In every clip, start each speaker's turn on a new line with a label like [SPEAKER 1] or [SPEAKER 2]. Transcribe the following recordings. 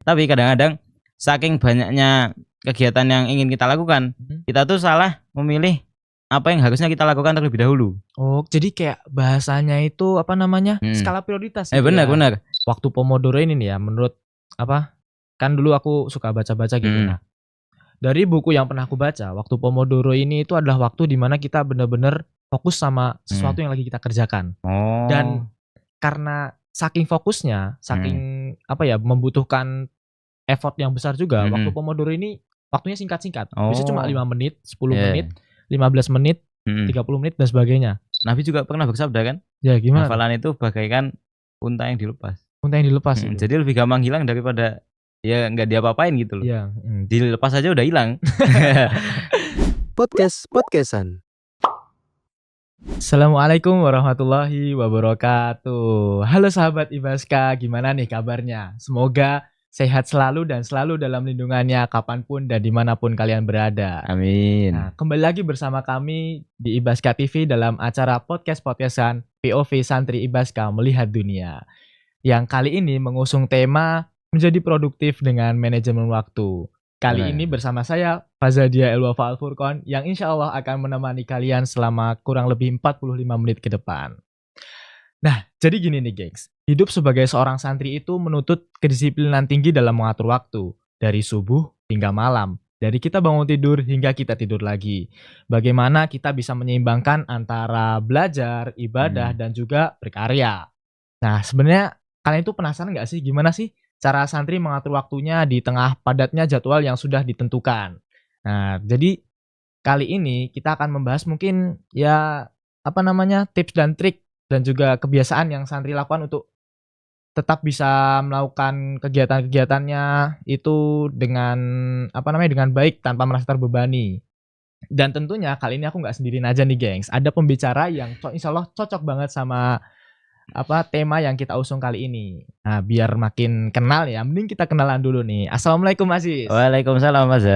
[SPEAKER 1] Tapi kadang-kadang saking banyaknya kegiatan yang ingin kita lakukan, kita tuh salah memilih apa yang harusnya kita lakukan terlebih dahulu.
[SPEAKER 2] Oh, jadi kayak bahasanya itu apa namanya? Skala prioritas gitu
[SPEAKER 1] Benar,
[SPEAKER 2] ya.
[SPEAKER 1] benar.
[SPEAKER 2] Waktu Pomodoro ini nih ya, menurut apa? Kan dulu aku suka baca-baca gitu. Nah, dari buku yang pernah aku baca, waktu Pomodoro ini itu adalah waktu di mana kita benar-benar fokus sama sesuatu yang lagi kita kerjakan. Dan karena saking fokusnya, saking apa ya, membutuhkan effort yang besar juga, waktu Pomodoro ini waktunya singkat-singkat. Biasanya cuma 5 menit, 10 menit, 15 menit, 30 menit dan sebagainya.
[SPEAKER 1] Nabi juga pernah bersabda kan?
[SPEAKER 2] Ya gimana?
[SPEAKER 1] Hafalan itu bagaikan unta yang dilepas.
[SPEAKER 2] Unta yang dilepas itu.
[SPEAKER 1] Jadi lebih gampang hilang daripada ya nggak diapa-apain gitu loh.
[SPEAKER 2] Iya.
[SPEAKER 1] Dilepas aja udah hilang.
[SPEAKER 3] Podcastan.
[SPEAKER 2] Assalamualaikum warahmatullahi wabarakatuh. Halo sahabat Ibaska, gimana nih kabarnya? Semoga sehat selalu dan selalu dalam lindungannya kapanpun dan dimanapun kalian berada.
[SPEAKER 1] Amin.
[SPEAKER 2] Nah, kembali lagi bersama kami di Ibaska TV dalam acara podcast-podcastan POV Santri Ibaska Melihat Dunia. Yang kali ini mengusung tema menjadi produktif dengan manajemen waktu. Kali ini bersama saya Fazadia Elwafa Al-Furqon yang insya Allah akan menemani kalian selama kurang lebih 45 menit ke depan. Nah, jadi gini nih gengs, hidup sebagai seorang santri itu menuntut kedisiplinan tinggi dalam mengatur waktu, dari subuh hingga malam, dari kita bangun tidur hingga kita tidur lagi. Bagaimana kita bisa menyeimbangkan antara belajar, ibadah, dan juga berkarya. Nah, sebenarnya kalian itu penasaran nggak sih gimana sih cara santri mengatur waktunya di tengah padatnya jadwal yang sudah ditentukan? Nah, jadi kali ini kita akan membahas mungkin ya tips dan trik dan juga kebiasaan yang santri lakukan untuk tetap bisa melakukan kegiatan-kegiatannya itu dengan dengan baik tanpa merasa terbebani. Dan tentunya kali ini aku nggak sendirian aja nih gengs, ada pembicara yang insya Allah cocok banget sama tema yang kita usung kali ini. Nah, biar makin kenal ya, mending kita kenalan dulu nih. Assalamualaikum Aziz.
[SPEAKER 1] Waalaikumsalam Mas.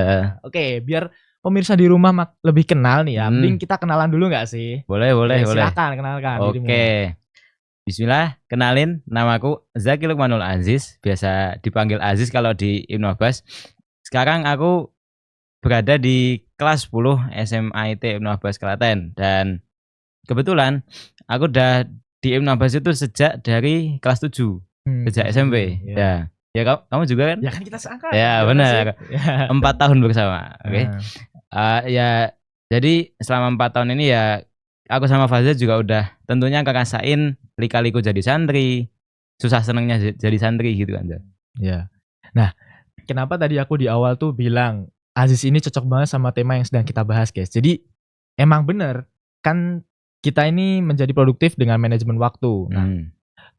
[SPEAKER 2] Oke, biar pemirsa di rumah lebih kenal nih ya, mending kita kenalan dulu nggak sih?
[SPEAKER 1] Boleh.
[SPEAKER 2] Silakan kenalkan dirimu.
[SPEAKER 1] Oke. Bismillah, kenalin, namaku Zaki Lukmanul Aziz, biasa dipanggil Aziz kalau di Ibnu Abbas. Sekarang aku berada di kelas 10 SMA IT Ibnu Abbas Klaten, dan kebetulan aku udah di Ibnu Abbas itu sejak dari kelas 7, sejak SMP. Ya. Ya kamu juga kan?
[SPEAKER 2] Ya kan kita seangkatan.
[SPEAKER 1] Ya benar. 4 tahun bersama. Oke. Ya jadi selama 4 tahun ini ya aku sama Fazil juga udah tentunya ngerasain lika-liku jadi santri, susah senengnya jadi santri gitu kan.
[SPEAKER 2] Ya. Nah, kenapa tadi aku di awal tuh bilang Aziz ini cocok banget sama tema yang sedang kita bahas, guys. Jadi emang bener kan kita ini menjadi produktif dengan manajemen waktu. Nah,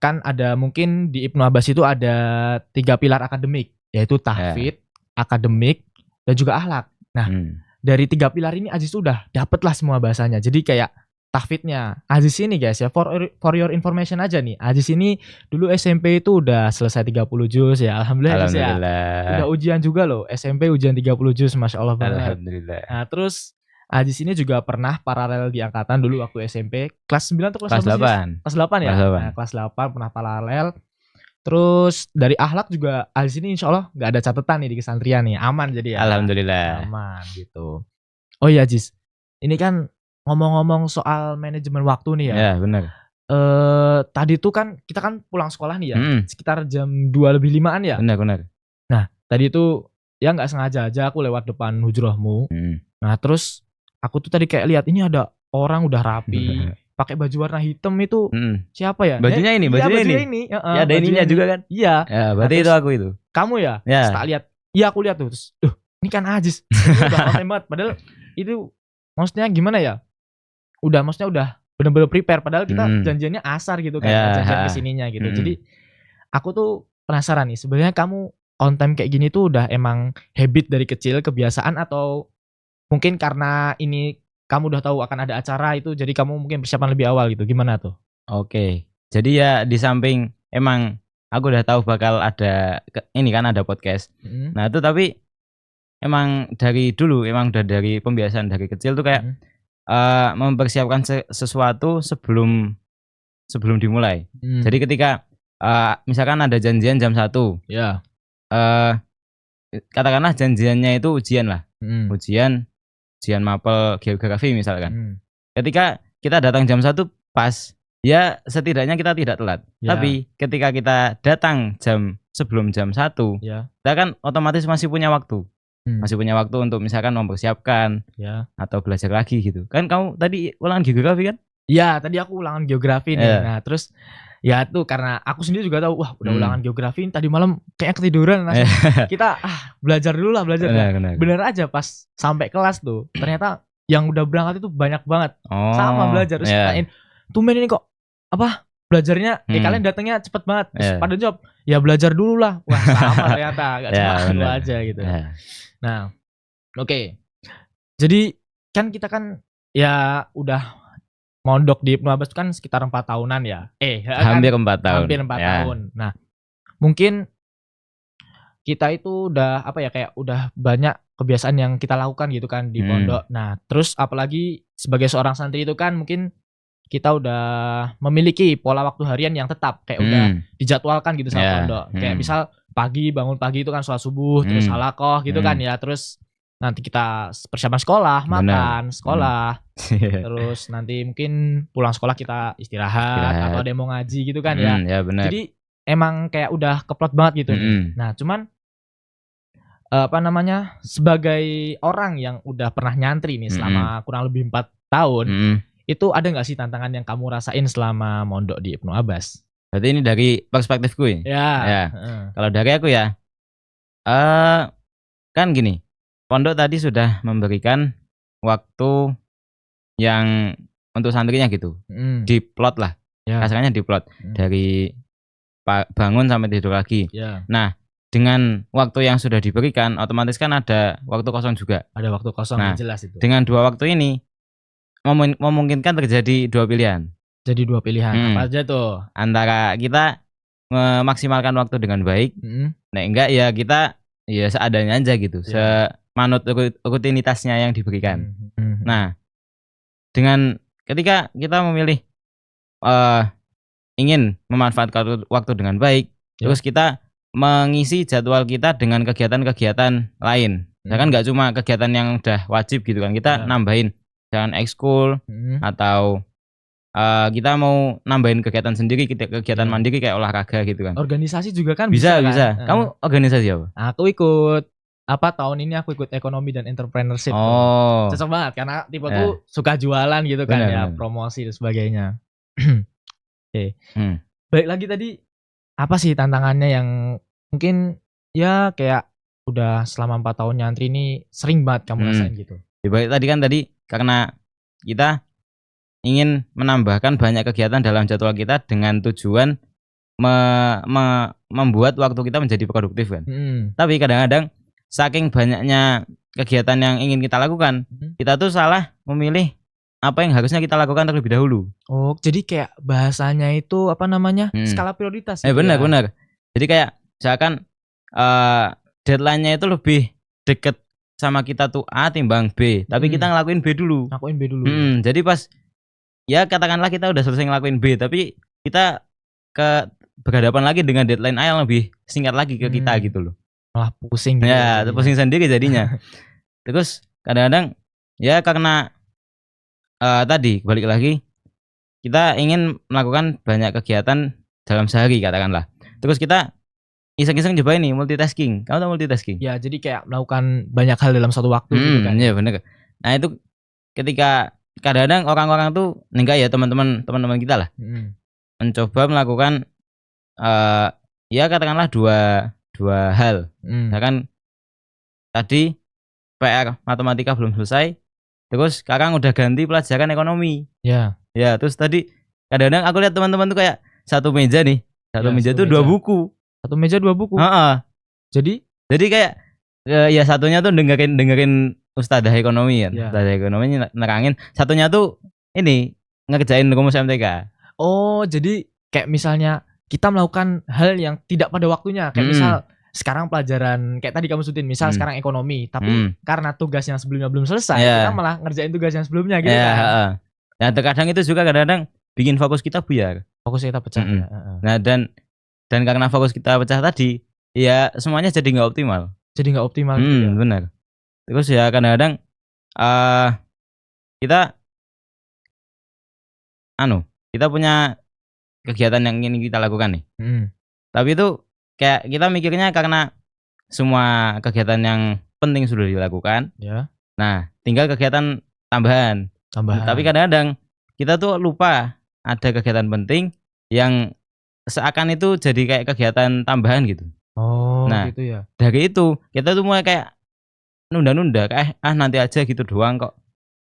[SPEAKER 2] kan ada mungkin di Ibnu Abbas itu ada 3 pilar akademik, yaitu tahfidz, akademik, dan juga akhlak. Nah, dari 3 pilar ini Aziz udah dapet lah semua bahasanya. Jadi kayak tahfidznya Aziz ini guys ya, for your information aja nih, Aziz ini dulu SMP itu udah selesai 30 juz ya, alhamdulillah. Ya. Udah ujian juga loh, SMP ujian 30 juz, Masya Allah banget.
[SPEAKER 1] Alhamdulillah.
[SPEAKER 2] Nah terus Aziz ini juga pernah paralel di angkatan dulu waktu SMP, kelas 9 atau kelas
[SPEAKER 1] 8?
[SPEAKER 2] Kelas 8 ya? Nah, kelas 8 pernah paralel. Terus dari akhlak juga Aziz ini insya Allah gak ada catatan nih di kesantrian nih, aman jadi ya.
[SPEAKER 1] Alhamdulillah.
[SPEAKER 2] Aman gitu. Oh iya Aziz, ini kan ngomong-ngomong soal manajemen waktu nih ya.
[SPEAKER 1] Ya benar.
[SPEAKER 2] Tadi tuh kan kita kan pulang sekolah nih ya, sekitar jam 2:05-an ya.
[SPEAKER 1] Benar.
[SPEAKER 2] Nah tadi tuh ya nggak sengaja aja aku lewat depan hujrohmu. Nah terus aku tuh tadi kayak lihat ini ada orang udah rapi, pakai baju warna hitam itu siapa ya?
[SPEAKER 1] Bajunya ini. Ya ada ininya juga kan?
[SPEAKER 2] Iya.
[SPEAKER 1] Ya berarti itu aku itu.
[SPEAKER 2] Kamu ya?
[SPEAKER 1] Ya.
[SPEAKER 2] Tak lihat. Iya aku lihat tuh. Terus, ini kan Aziz. Udah banget. Padahal itu maksudnya gimana ya? Udah bener-bener prepare. Padahal kita janjiannya asar gitu kan, janjian kesininya gitu. Jadi aku tuh penasaran nih, sebenarnya kamu on time kayak gini tuh udah emang habit dari kecil, kebiasaan, atau mungkin karena ini kamu udah tahu akan ada acara itu, jadi kamu mungkin persiapan lebih awal gitu, gimana tuh?
[SPEAKER 1] Oke, jadi ya di samping emang aku udah tahu bakal ada ini kan ada podcast. Nah itu tapi emang dari dulu emang udah dari pembiasaan dari kecil tuh kayak mempersiapkan sesuatu sebelum dimulai. Jadi ketika misalkan ada janjian jam 1.
[SPEAKER 2] Ya.
[SPEAKER 1] katakanlah janjiannya itu ujian lah.
[SPEAKER 2] Mm.
[SPEAKER 1] Ujian mapel geografi misalkan.
[SPEAKER 2] Mm.
[SPEAKER 1] Ketika kita datang jam 1 pas, ya setidaknya kita tidak telat.
[SPEAKER 2] Ya.
[SPEAKER 1] Tapi ketika kita datang sebelum jam 1,
[SPEAKER 2] Ya.
[SPEAKER 1] kita kan otomatis masih punya waktu.
[SPEAKER 2] Mm.
[SPEAKER 1] Masih punya waktu untuk misalkan mempersiapkan
[SPEAKER 2] Ya.
[SPEAKER 1] atau belajar lagi gitu. Kan kamu tadi ulangan geografi kan?
[SPEAKER 2] Iya, tadi aku ulangan geografi nih.
[SPEAKER 1] Iya.
[SPEAKER 2] Nah, terus ya tuh karena aku sendiri juga tahu, wah udah ulangan geografi tadi malam kayak ketiduran langsung. Kita belajar dulu lah, belajar. Bener aja pas sampai kelas tuh, ternyata yang udah berangkat itu banyak banget. Sama belajar terus tanyain, "Tumben ini kok apa belajarnya kalian datangnya cepet banget." Terus pada jawab, "Ya belajar dulu lah." Wah, sama ternyata, enggak cuma lu aja gitu. Nah, oke. Jadi kan kita kan ya udah mondok di Ibnu Abbas kan sekitar 4 tahunan ya.
[SPEAKER 1] Hampir 4 tahun.
[SPEAKER 2] Hampir 4 tahun. Nah, mungkin kita itu udah apa ya, kayak udah banyak kebiasaan yang kita lakukan gitu kan di pondok. Nah, terus apalagi sebagai seorang santri itu kan mungkin kita udah memiliki pola waktu harian yang tetap, kayak udah dijadwalkan gitu sama pondok. Kayak misal bangun pagi itu kan sholat subuh, terus halaqah gitu kan ya, terus nanti kita persiapan sekolah, makan, sekolah. Terus nanti mungkin pulang sekolah kita istirahat atau ada yang mau ngaji gitu kan ya.
[SPEAKER 1] Ya benar.
[SPEAKER 2] Jadi emang kayak udah keplot banget gitu. Nah, cuman sebagai orang yang udah pernah nyantri nih selama kurang lebih 4 tahun, itu ada nggak sih tantangan yang kamu rasain selama mondok di Ibnu Abbas?
[SPEAKER 1] Berarti ini dari perspektifku ya. Kalau dari aku ya, kan gini, pondok tadi sudah memberikan waktu yang untuk santrinya gitu, diplot lah, kasarnya diplot dari bangun sampai tidur lagi. Nah, dengan waktu yang sudah diberikan, otomatis kan ada waktu kosong juga.
[SPEAKER 2] Ada waktu kosong,
[SPEAKER 1] nah,
[SPEAKER 2] jelas itu.
[SPEAKER 1] Dengan 2 waktu ini memungkinkan terjadi 2 pilihan.
[SPEAKER 2] Jadi 2 pilihan, apa aja tuh?
[SPEAKER 1] Antara kita memaksimalkan waktu dengan baik, nah enggak ya kita ya seadanya aja gitu, semanut rutinitasnya yang diberikan. Nah, dengan ketika kita memilih ingin memanfaatkan waktu dengan baik, terus kita mengisi jadwal kita dengan kegiatan-kegiatan lain. Ya kan nggak cuma kegiatan yang udah wajib gitu kan, kita nambahin jangan ekskul atau kita mau nambahin kegiatan sendiri, kegiatan mandiri kayak olahraga gitu kan.
[SPEAKER 2] Organisasi juga kan
[SPEAKER 1] bisa.
[SPEAKER 2] Kan?
[SPEAKER 1] Kamu organisasi apa?
[SPEAKER 2] Aku ikut tahun ini aku ikut ekonomi dan entrepreneurship. Cocok banget karena tipe tuh suka jualan gitu kan, bener. Promosi dan sebagainya. Oke. Balik lagi tadi, apa sih tantangannya yang mungkin ya kayak udah selama 4 tahun nyantri ini sering banget kamu rasain gitu?
[SPEAKER 1] Ya, balik tadi karena kita ingin menambahkan banyak kegiatan dalam jadwal kita dengan tujuan membuat waktu kita menjadi produktif kan. Tapi kadang-kadang saking banyaknya kegiatan yang ingin kita lakukan, kita tuh salah memilih apa yang harusnya kita lakukan terlebih dahulu.
[SPEAKER 2] Oh, jadi kayak bahasanya itu apa namanya? Skala prioritas gitu.
[SPEAKER 1] Benar. Jadi kayak misalkan deadline-nya itu lebih deket sama kita tuh A timbang B, tapi kita ngelakuin B dulu. Jadi pas ya katakanlah kita udah selesai ngelakuin B, tapi kita berhadapan lagi dengan deadline A yang lebih singkat lagi ke kita gitu loh.
[SPEAKER 2] Malah pusing gitu.
[SPEAKER 1] Ya, pusing sendiri jadinya. Terus kadang-kadang ya karena tadi balik lagi kita ingin melakukan banyak kegiatan dalam sehari katakanlah. Terus kita iseng-iseng coba ini multitasking. Kamu tahu multitasking?
[SPEAKER 2] Ya, jadi kayak melakukan banyak hal dalam satu waktu gitu kan.
[SPEAKER 1] Iya benar. Nah, itu ketika kadang-kadang orang-orang tuh enggak ya teman-teman kita lah. Mencoba melakukan ya katakanlah dua hal. Misalkan tadi PR matematika belum selesai, terus sekarang udah ganti pelajaran ekonomi. Ya, terus tadi kadang-kadang aku lihat teman-teman tuh kayak satu meja nih, meja tuh 2 buku.
[SPEAKER 2] Satu meja 2 buku. Jadi
[SPEAKER 1] kayak ya satunya tuh dengerin ustadzah ekonomi ya. Ustadzah ekonomi nerangin, satunya tuh ini ngerjain rumus MTK.
[SPEAKER 2] Oh, jadi kayak misalnya kita melakukan hal yang tidak pada waktunya, kayak misal sekarang pelajaran kayak tadi kamu sebutin, misal sekarang ekonomi, tapi karena tugas yang sebelumnya belum selesai, kita malah ngerjain tugas yang sebelumnya gitu kan.
[SPEAKER 1] Nah, terkadang itu juga kadang-kadang bikin fokus kita buyar.
[SPEAKER 2] Fokus kita pecah.
[SPEAKER 1] Nah, dan karena fokus kita pecah tadi, ya semuanya jadi nggak optimal.
[SPEAKER 2] Jadi nggak optimal gitu ya.
[SPEAKER 1] Benar. Terus ya kadang-kadang kita kita punya kegiatan yang ingin kita lakukan nih. Tapi itu kayak kita mikirnya karena semua kegiatan yang penting sudah dilakukan.
[SPEAKER 2] Ya.
[SPEAKER 1] Nah, tinggal kegiatan tambahan. Tapi kadang-kadang kita tuh lupa ada kegiatan penting yang seakan itu jadi kayak kegiatan tambahan gitu.
[SPEAKER 2] Oh,
[SPEAKER 1] Nah,
[SPEAKER 2] gitu ya.
[SPEAKER 1] dari itu kita tuh mulai kayak nunda-nunda, kayak nanti aja gitu doang kok.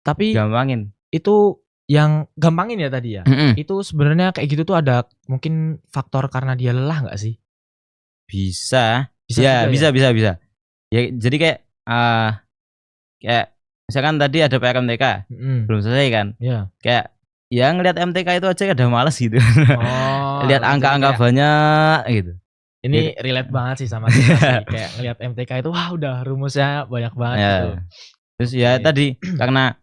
[SPEAKER 2] Tapi
[SPEAKER 1] Gampangin.
[SPEAKER 2] itu yang gampangin ya tadi ya.
[SPEAKER 1] Mm-mm.
[SPEAKER 2] Itu sebenarnya kayak gitu tuh ada mungkin faktor karena dia lelah nggak sih?
[SPEAKER 1] Bisa.
[SPEAKER 2] Bisa
[SPEAKER 1] Ya,
[SPEAKER 2] juga ya?
[SPEAKER 1] bisa. Ya, jadi kayak misalkan tadi ada PR MTK, belum selesai kan?
[SPEAKER 2] Iya.
[SPEAKER 1] Kayak ya ngelihat MTK itu aja udah males gitu.
[SPEAKER 2] Oh,
[SPEAKER 1] Lihat
[SPEAKER 2] jadi
[SPEAKER 1] angka-angka
[SPEAKER 2] kayak
[SPEAKER 1] banyak gitu.
[SPEAKER 2] ini relate banget sih sama kita sih. Kayak ngelihat MTK itu wah udah rumusnya banyak banget
[SPEAKER 1] Ya.
[SPEAKER 2] gitu.
[SPEAKER 1] Terus ya tadi karena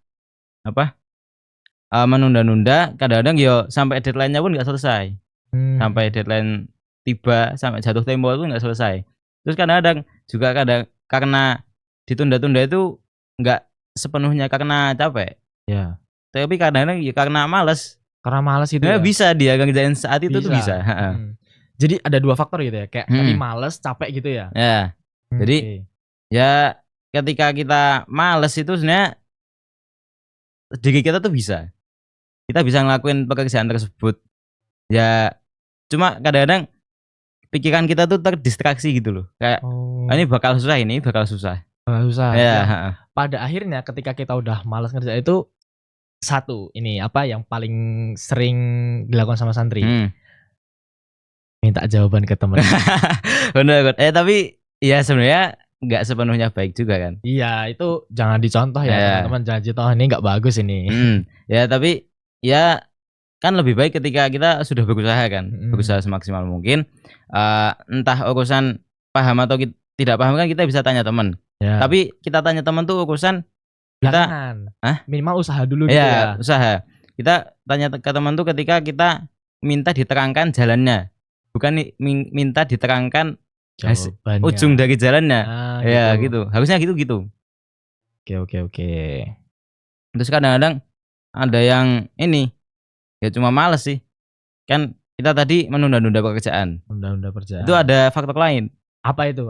[SPEAKER 1] menunda-nunda, kadang-kadang yo sampai deadline-nya pun nggak selesai. Sampai deadline tiba, sampai jatuh tempo pun nggak selesai. Terus kadang-kadang juga karena ditunda-tunda itu nggak sepenuhnya karena capek.
[SPEAKER 2] Ya.
[SPEAKER 1] Tapi kadang-kadang ya karena males.
[SPEAKER 2] Karena males itu
[SPEAKER 1] Ya
[SPEAKER 2] ya.
[SPEAKER 1] bisa dia ngerjain saat itu tuh bisa.
[SPEAKER 2] Jadi ada dua faktor gitu ya. Kayak tadi males, capek gitu ya.
[SPEAKER 1] Ya. Jadi ya ketika kita males itu sebenarnya diri kita tuh bisa. Kita bisa ngelakuin pekerjaan tersebut. Ya cuma kadang-kadang pikiran kita tuh terdistraksi gitu loh. Kayak ini bakal susah,
[SPEAKER 2] Susah.
[SPEAKER 1] Ya,
[SPEAKER 2] pada akhirnya ketika kita udah malas ngerjain itu satu ini apa yang paling sering dilakukan sama santri? Minta jawaban ke temen.
[SPEAKER 1] Bener. Tapi ya sebenarnya nggak sepenuhnya baik juga kan.
[SPEAKER 2] Iya, itu jangan dicontoh ya teman-teman, jangan dicontoh, ini nggak bagus ini.
[SPEAKER 1] Ya tapi ya kan lebih baik ketika kita sudah berusaha kan, berusaha semaksimal mungkin. Entah urusan paham atau tidak paham kan kita bisa tanya teman.
[SPEAKER 2] Ya.
[SPEAKER 1] Tapi kita tanya teman tuh urusan kita
[SPEAKER 2] minimal usaha dulu gitu ya.
[SPEAKER 1] Usaha. Kita tanya ke teman tuh ketika kita minta diterangkan jalannya, bukan minta diterangkan ujung dari jalannya. Ya gitu. Harusnya gitu.
[SPEAKER 2] Oke.
[SPEAKER 1] Terus kadang-kadang ada yang ini ya cuma males sih. Kan kita tadi menunda-nunda pekerjaan. Itu ada faktor lain.
[SPEAKER 2] Apa itu?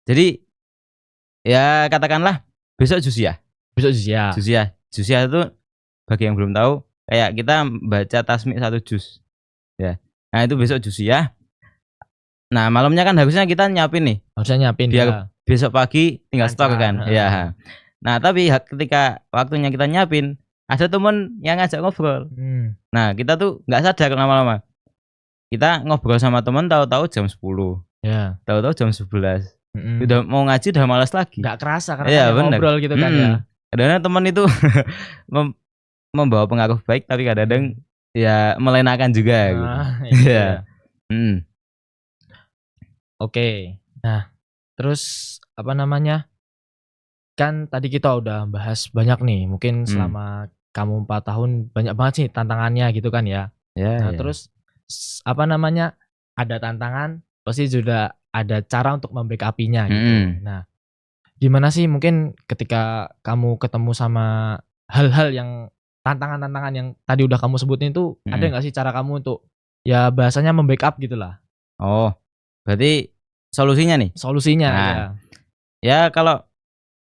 [SPEAKER 1] Jadi ya katakanlah besok juziah. Juziah itu bagi yang belum tahu kayak kita baca tasmik 1 juz. Ya. Nah, itu besok juziah. Nah, malamnya kan harusnya kita nyiapin nih. Biar besok pagi tinggal stok kan. Ya. Nah, tapi ketika waktunya kita nyiapin, ada temen yang ngajak ngobrol. Nah, kita tuh nggak sadar lama-lama. Kita ngobrol sama temen tahu-tahu jam 10. Ya. Tahu-tahu jam 11. Udah mau ngaji udah malas lagi.
[SPEAKER 2] Nggak kerasa karena ngobrol gitu kan ya.
[SPEAKER 1] Kadang-kadang temen itu membawa pengaruh baik, tapi kadang-kadang ya melenakan juga gitu.
[SPEAKER 2] Iya. Oke. Nah, terus apa namanya? Kan tadi kita udah bahas banyak nih. Mungkin selama kamu 4 tahun banyak banget sih tantangannya gitu kan ya. Nah, terus apa namanya? Ada tantangan, pasti juga ada cara untuk membackupinya gitu. Nah, gimana sih mungkin ketika kamu ketemu sama hal-hal yang tantangan-tantangan yang tadi udah kamu sebutin itu ada nggak sih cara kamu untuk ya bahasanya membackup gitulah?
[SPEAKER 1] Oh, berarti solusinya nih?
[SPEAKER 2] Solusinya
[SPEAKER 1] ya kalau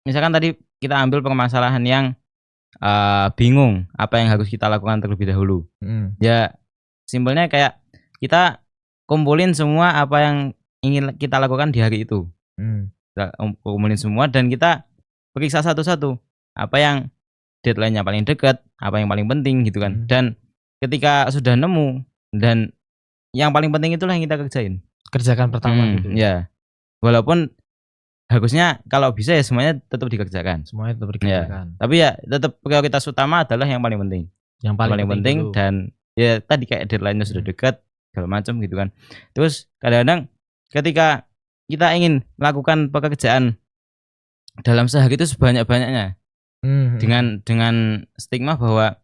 [SPEAKER 1] misalkan tadi kita ambil permasalahan yang bingung apa yang harus kita lakukan terlebih dahulu. Ya simpelnya kayak kita kumpulin semua apa yang ingin kita lakukan di hari itu. Kita kumpulin semua dan kita periksa satu-satu apa yang deadline-nya paling dekat, apa yang paling penting gitu kan. Dan ketika sudah nemu dan yang paling penting itulah yang kita
[SPEAKER 2] kerjakan pertama gitu.
[SPEAKER 1] Ya. Walaupun harusnya kalau bisa ya semuanya tetap dikerjakan. Ya. Tapi ya tetap prioritas utama adalah yang paling penting. Yang paling penting dan ya tadi kayak deadline-nya sudah dekat segala macam gitu kan. Terus kadang-kadang ketika kita ingin melakukan pekerjaan dalam sehari itu sebanyak-banyaknya dengan stigma bahwa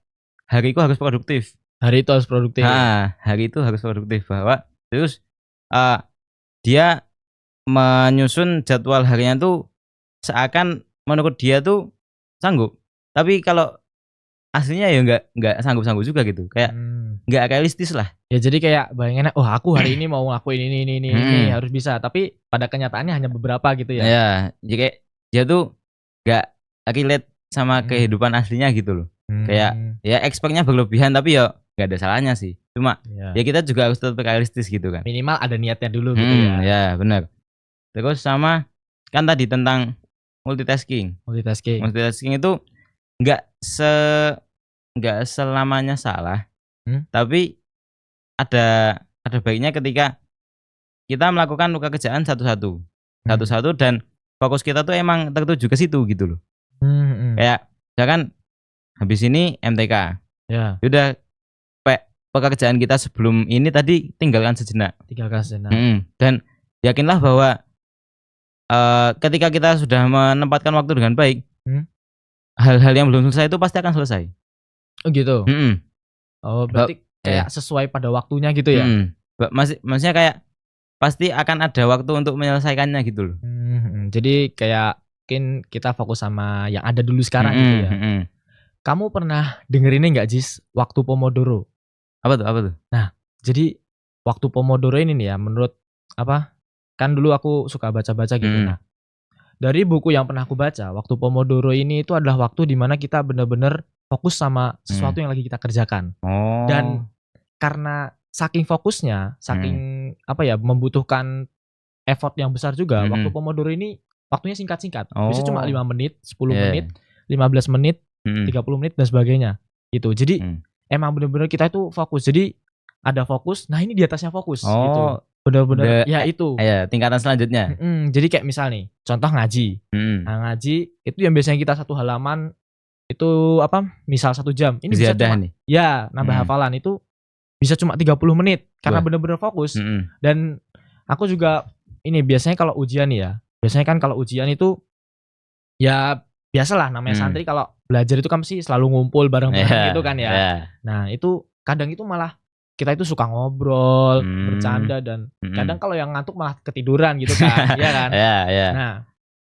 [SPEAKER 1] hariku harus produktif.
[SPEAKER 2] Hari itu harus produktif.
[SPEAKER 1] Hari itu harus produktif bahwa terus dia menyusun jadwal harinya tuh seakan menurut dia tuh sanggup. Tapi kalau aslinya ya nggak sanggup-sanggup juga gitu. Kayak nggak realistis lah.
[SPEAKER 2] Ya jadi kayak bayangannya, oh aku hari ini mau ngelakuin ini harus bisa. Tapi pada kenyataannya hanya beberapa gitu ya.
[SPEAKER 1] Ya, jadi dia tuh nggak relate sama kehidupan aslinya gitu loh. Kayak ya expect-nya berlebihan tapi ya nggak ada salahnya sih. Cuma ya kita juga harus tetap realistis gitu kan.
[SPEAKER 2] Minimal ada niatnya dulu gitu ya.
[SPEAKER 1] Ya benar. Terus sama kan tadi tentang multitasking. Multitasking itu nggak selamanya salah. Tapi ada baiknya ketika kita melakukan pekerjaan satu-satu dan fokus kita tuh emang tertuju ke situ gitu loh. Kayak misalkan habis ini MTK.
[SPEAKER 2] Ya.
[SPEAKER 1] Udah pekerjaan kita sebelum ini tadi tinggalkan sejenak. Dan yakinlah bahwa ketika kita sudah menempatkan waktu dengan baik, hal-hal yang belum selesai itu pasti akan selesai.
[SPEAKER 2] Oh gitu. Oh berarti kayak sesuai pada waktunya gitu ya.
[SPEAKER 1] Maksudnya kayak pasti akan ada waktu untuk menyelesaikannya gitu loh.
[SPEAKER 2] Jadi kayak mungkin kita fokus sama yang ada dulu sekarang gitu ya. Kamu pernah denger ini nggak Jis? Waktu Pomodoro.
[SPEAKER 1] Apa tuh?
[SPEAKER 2] Nah, jadi waktu Pomodoro ini nih ya, menurut apa? Kan dulu aku suka baca-baca gitu. Nah, dari buku yang pernah aku baca, waktu Pomodoro ini itu adalah waktu dimana kita benar-benar fokus sama sesuatu yang lagi kita kerjakan. Dan karena saking fokusnya, saking membutuhkan effort yang besar juga, waktu Pomodoro ini waktunya singkat-singkat. Bisa cuma 5 menit, 10 menit, 15 menit, 30 menit dan sebagainya. Gitu. Jadi emang benar-benar kita itu fokus. Jadi ada fokus, nah ini di atasnya fokus gitu. Benar-benar ya itu.
[SPEAKER 1] Tingkatan selanjutnya.
[SPEAKER 2] Jadi kayak misal nih, contoh ngaji. Nah, ngaji itu yang biasanya kita satu halaman itu misal 1 jam. Ini bisa cuma nih. Ya, nambah hafalan itu bisa cuma 30 menit karena benar-benar fokus. Dan aku juga ini biasanya kalau ujian ya. Biasanya kan kalau ujian itu ya biasalah namanya santri kalau belajar itu kan pasti selalu ngumpul bareng-bareng gitu kan ya. Nah, itu kadang itu malah kita itu suka ngobrol, bercanda dan kadang kalau yang ngantuk malah ketiduran gitu kan, ya kan? Nah,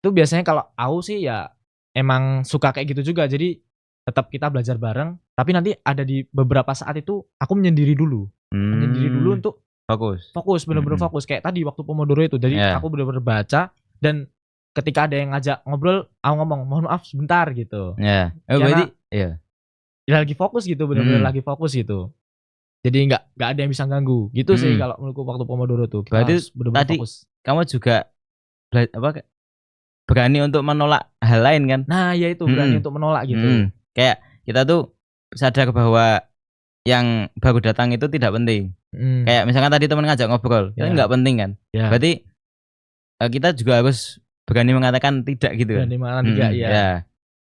[SPEAKER 2] itu biasanya kalau aku sih ya emang suka kayak gitu juga. Jadi tetap kita belajar bareng, tapi nanti ada di beberapa saat itu aku menyendiri dulu. Menyendiri dulu untuk fokus, bener-bener fokus. Kayak tadi waktu Pomodoro itu. Jadi aku bener-bener baca dan ketika ada yang ngajak ngobrol, aku ngomong, "Mohon maaf sebentar" gitu.
[SPEAKER 1] Berarti
[SPEAKER 2] lagi fokus gitu, bener-bener lagi fokus gitu. Jadi nggak ada yang bisa ganggu. Gitu sih kalau menurutku waktu Pomodoro tuh.
[SPEAKER 1] Berarti tadi fokus. Kamu juga berani untuk menolak hal lain kan?
[SPEAKER 2] Nah, ya itu berani untuk menolak gitu.
[SPEAKER 1] Kayak kita tuh sadar bahwa yang baru datang itu tidak penting. Kayak misalkan tadi teman ngajak ngobrol, itu nggak penting kan? Berarti kita juga harus berani mengatakan tidak gitu.
[SPEAKER 2] Berani mengatakan tidak,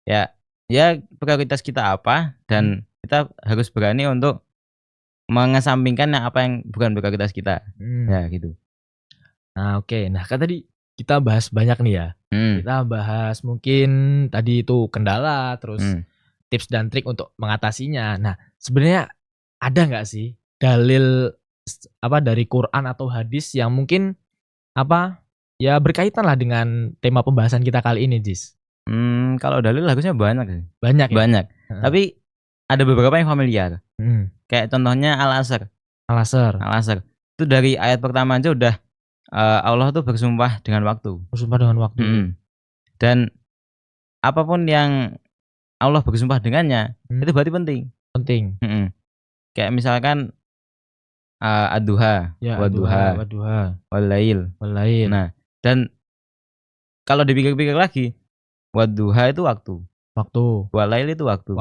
[SPEAKER 1] ya prioritas kita apa dan kita harus berani untuk mengesampingkan apa yang bukan prioritas kita. Ya gitu.
[SPEAKER 2] Nah, oke. Nah, kan tadi kita bahas banyak nih ya. Kita bahas mungkin tadi itu kendala, terus tips dan trik untuk mengatasinya. Nah, sebenarnya ada nggak sih dalil dari Quran atau hadis yang mungkin ya berkaitan lah dengan tema pembahasan kita kali ini, Jis?
[SPEAKER 1] Kalau dalil harusnya banyak sih.
[SPEAKER 2] Banyak ya?
[SPEAKER 1] Banyak. Tapi ada beberapa yang familiar. Kayak contohnya Al-Asr. Itu dari ayat pertama aja udah Allah tuh bersumpah dengan waktu. Dan apapun yang Allah bersumpah dengannya itu berarti penting. Kayak misalkan ad-duha, wadduha, wal-lail. Nah, dan kalau dipikir-pikir lagi, wadduha itu waktu. Wal-lail itu waktu.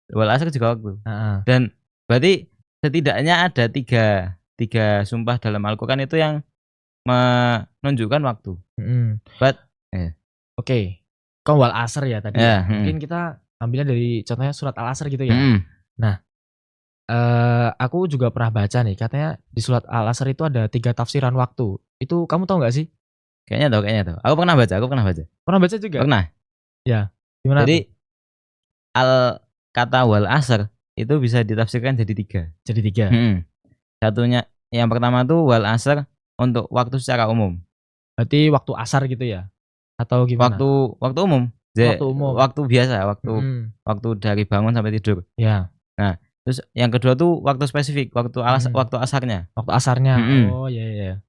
[SPEAKER 1] Wal-asr juga waktu. Dan berarti setidaknya ada tiga sumpah dalam Al-Quran itu yang menunjukkan waktu.
[SPEAKER 2] Oke. Kau wal-asr ya tadi. Mungkin kita ambilnya dari contohnya surat Al-Asr gitu ya. Nah, aku juga pernah baca nih, katanya di surat Al-Asr itu ada 3 tafsiran waktu. Itu kamu tahu nggak sih?
[SPEAKER 1] Kayaknya tahu. Aku pernah baca.
[SPEAKER 2] Pernah baca juga?
[SPEAKER 1] Pernah.
[SPEAKER 2] Ya. Gimana?
[SPEAKER 1] Jadi kata wal asr itu bisa ditafsirkan jadi 3. Satunya, yang pertama tuh wal asr untuk waktu secara umum.
[SPEAKER 2] Berarti waktu asar gitu ya? Atau gimana?
[SPEAKER 1] Waktu umum.
[SPEAKER 2] Waktu umum.
[SPEAKER 1] Waktu biasa,
[SPEAKER 2] Mm-mm.
[SPEAKER 1] waktu dari bangun sampai tidur.
[SPEAKER 2] Ya.
[SPEAKER 1] Nah, terus yang kedua tuh waktu spesifik, waktu asarnya.
[SPEAKER 2] Waktu asarnya.
[SPEAKER 1] Mm-mm.
[SPEAKER 2] Oh iya.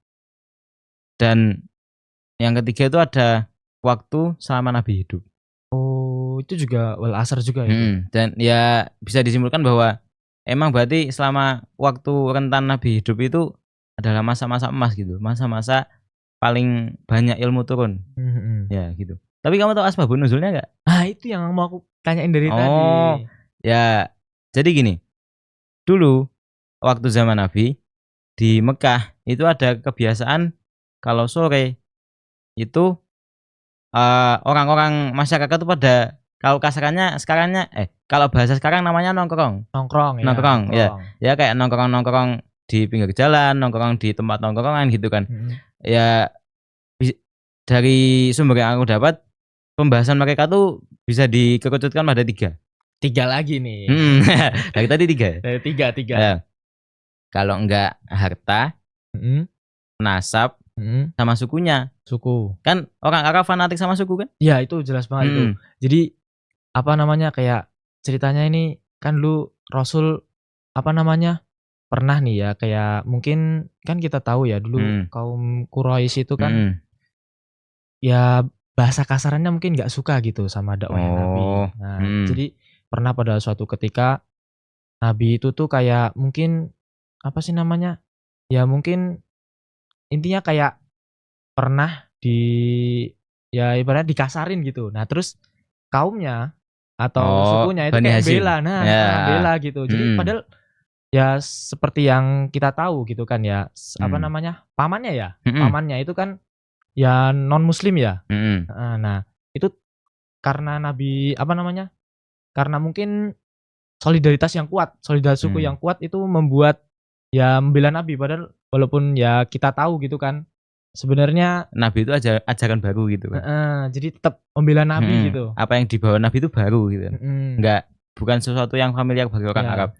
[SPEAKER 1] Dan yang ketiga itu ada waktu selama Nabi hidup.
[SPEAKER 2] Oh, itu juga wal asar juga itu.
[SPEAKER 1] Dan ya bisa disimpulkan bahwa emang berarti selama waktu rentan Nabi hidup itu adalah masa-masa emas gitu, masa-masa paling banyak ilmu turun.
[SPEAKER 2] Mm-mm.
[SPEAKER 1] Ya gitu. Tapi kamu tahu asbabun nuzulnya nggak?
[SPEAKER 2] Nah, itu yang mau aku tanyain dari tadi.
[SPEAKER 1] Oh, ya. Jadi gini, dulu waktu zaman Nabi di Mekah itu ada kebiasaan kalau sore itu orang-orang masyarakat itu pada kalau kalau bahasa sekarang namanya nongkrong.
[SPEAKER 2] Nongkrong ya,
[SPEAKER 1] Nongkrong ya.
[SPEAKER 2] nongkrong.
[SPEAKER 1] Ya kayak nongkrong-nongkrong di pinggir jalan, nongkrong di tempat nongkrongan gitu kan.
[SPEAKER 2] Mm-mm.
[SPEAKER 1] Ya dari sumber yang aku dapat pembahasan mereka tuh bisa dikerucutkan pada 3.
[SPEAKER 2] 3 lagi nih.
[SPEAKER 1] Dari tadi 3.
[SPEAKER 2] Dari 3.
[SPEAKER 1] Ya. Kalau enggak harta,
[SPEAKER 2] Mm-mm.
[SPEAKER 1] nasab,
[SPEAKER 2] Mm-mm.
[SPEAKER 1] sama sukunya.
[SPEAKER 2] Suku.
[SPEAKER 1] Kan orang Arab fanatik sama suku kan?
[SPEAKER 2] Ya, itu jelas banget itu. Jadi apa namanya, kayak ceritanya ini kan dulu Rasul apa namanya, pernah nih ya, kayak mungkin kan kita tahu ya dulu kaum Quraisy itu kan ya bahasa kasarannya mungkin nggak suka gitu sama dakwahnya Nabi. Nah, jadi pernah pada suatu ketika Nabi itu tuh kayak mungkin apa sih namanya? Ya mungkin intinya kayak pernah ya ibaratnya dikasarin gitu. Nah, terus kaumnya atau sukunya itu
[SPEAKER 1] Bani
[SPEAKER 2] kayak
[SPEAKER 1] Hasyim.
[SPEAKER 2] bela. Nah, bela gitu. Jadi padahal ya seperti yang kita tahu gitu kan ya, apa namanya? Pamannya ya. Pamannya itu kan ya non muslim ya. Nah, itu karena Nabi apa namanya? Karena mungkin solidaritas yang kuat, solidaritas suku yang kuat itu membuat ya membela Nabi, padahal walaupun ya kita tahu gitu kan sebenarnya
[SPEAKER 1] Nabi itu ajaran baru gitu kan.
[SPEAKER 2] jadi tetap membela Nabi gitu.
[SPEAKER 1] Apa yang dibawa Nabi itu baru gitu kan. Bukan sesuatu yang familiar bagi orang
[SPEAKER 2] Ya.
[SPEAKER 1] Arab.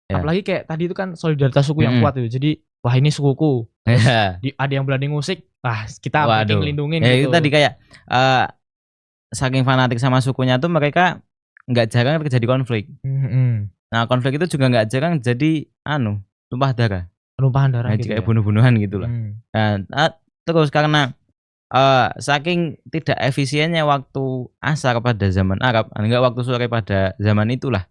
[SPEAKER 1] Ya.
[SPEAKER 2] Apalagi kayak tadi itu kan solidaritas suku yang kuat itu. Jadi wah ini sukuku. Terus ada yang berani ngusik, wah kita mungkin ngelindungin
[SPEAKER 1] ya,
[SPEAKER 2] gitu.
[SPEAKER 1] Itu tadi kayak saking fanatik sama sukunya tuh mereka nggak jarang terjadi konflik. Nah konflik itu juga nggak jarang jadi tumpah darah.
[SPEAKER 2] Penumpahan darah gitu
[SPEAKER 1] kayak
[SPEAKER 2] ya.
[SPEAKER 1] bunuh-bunuhan gitulah. Nah, terus karena saking tidak efisiennya waktu asar pada zaman Arab, enggak waktu sore pada zaman itulah.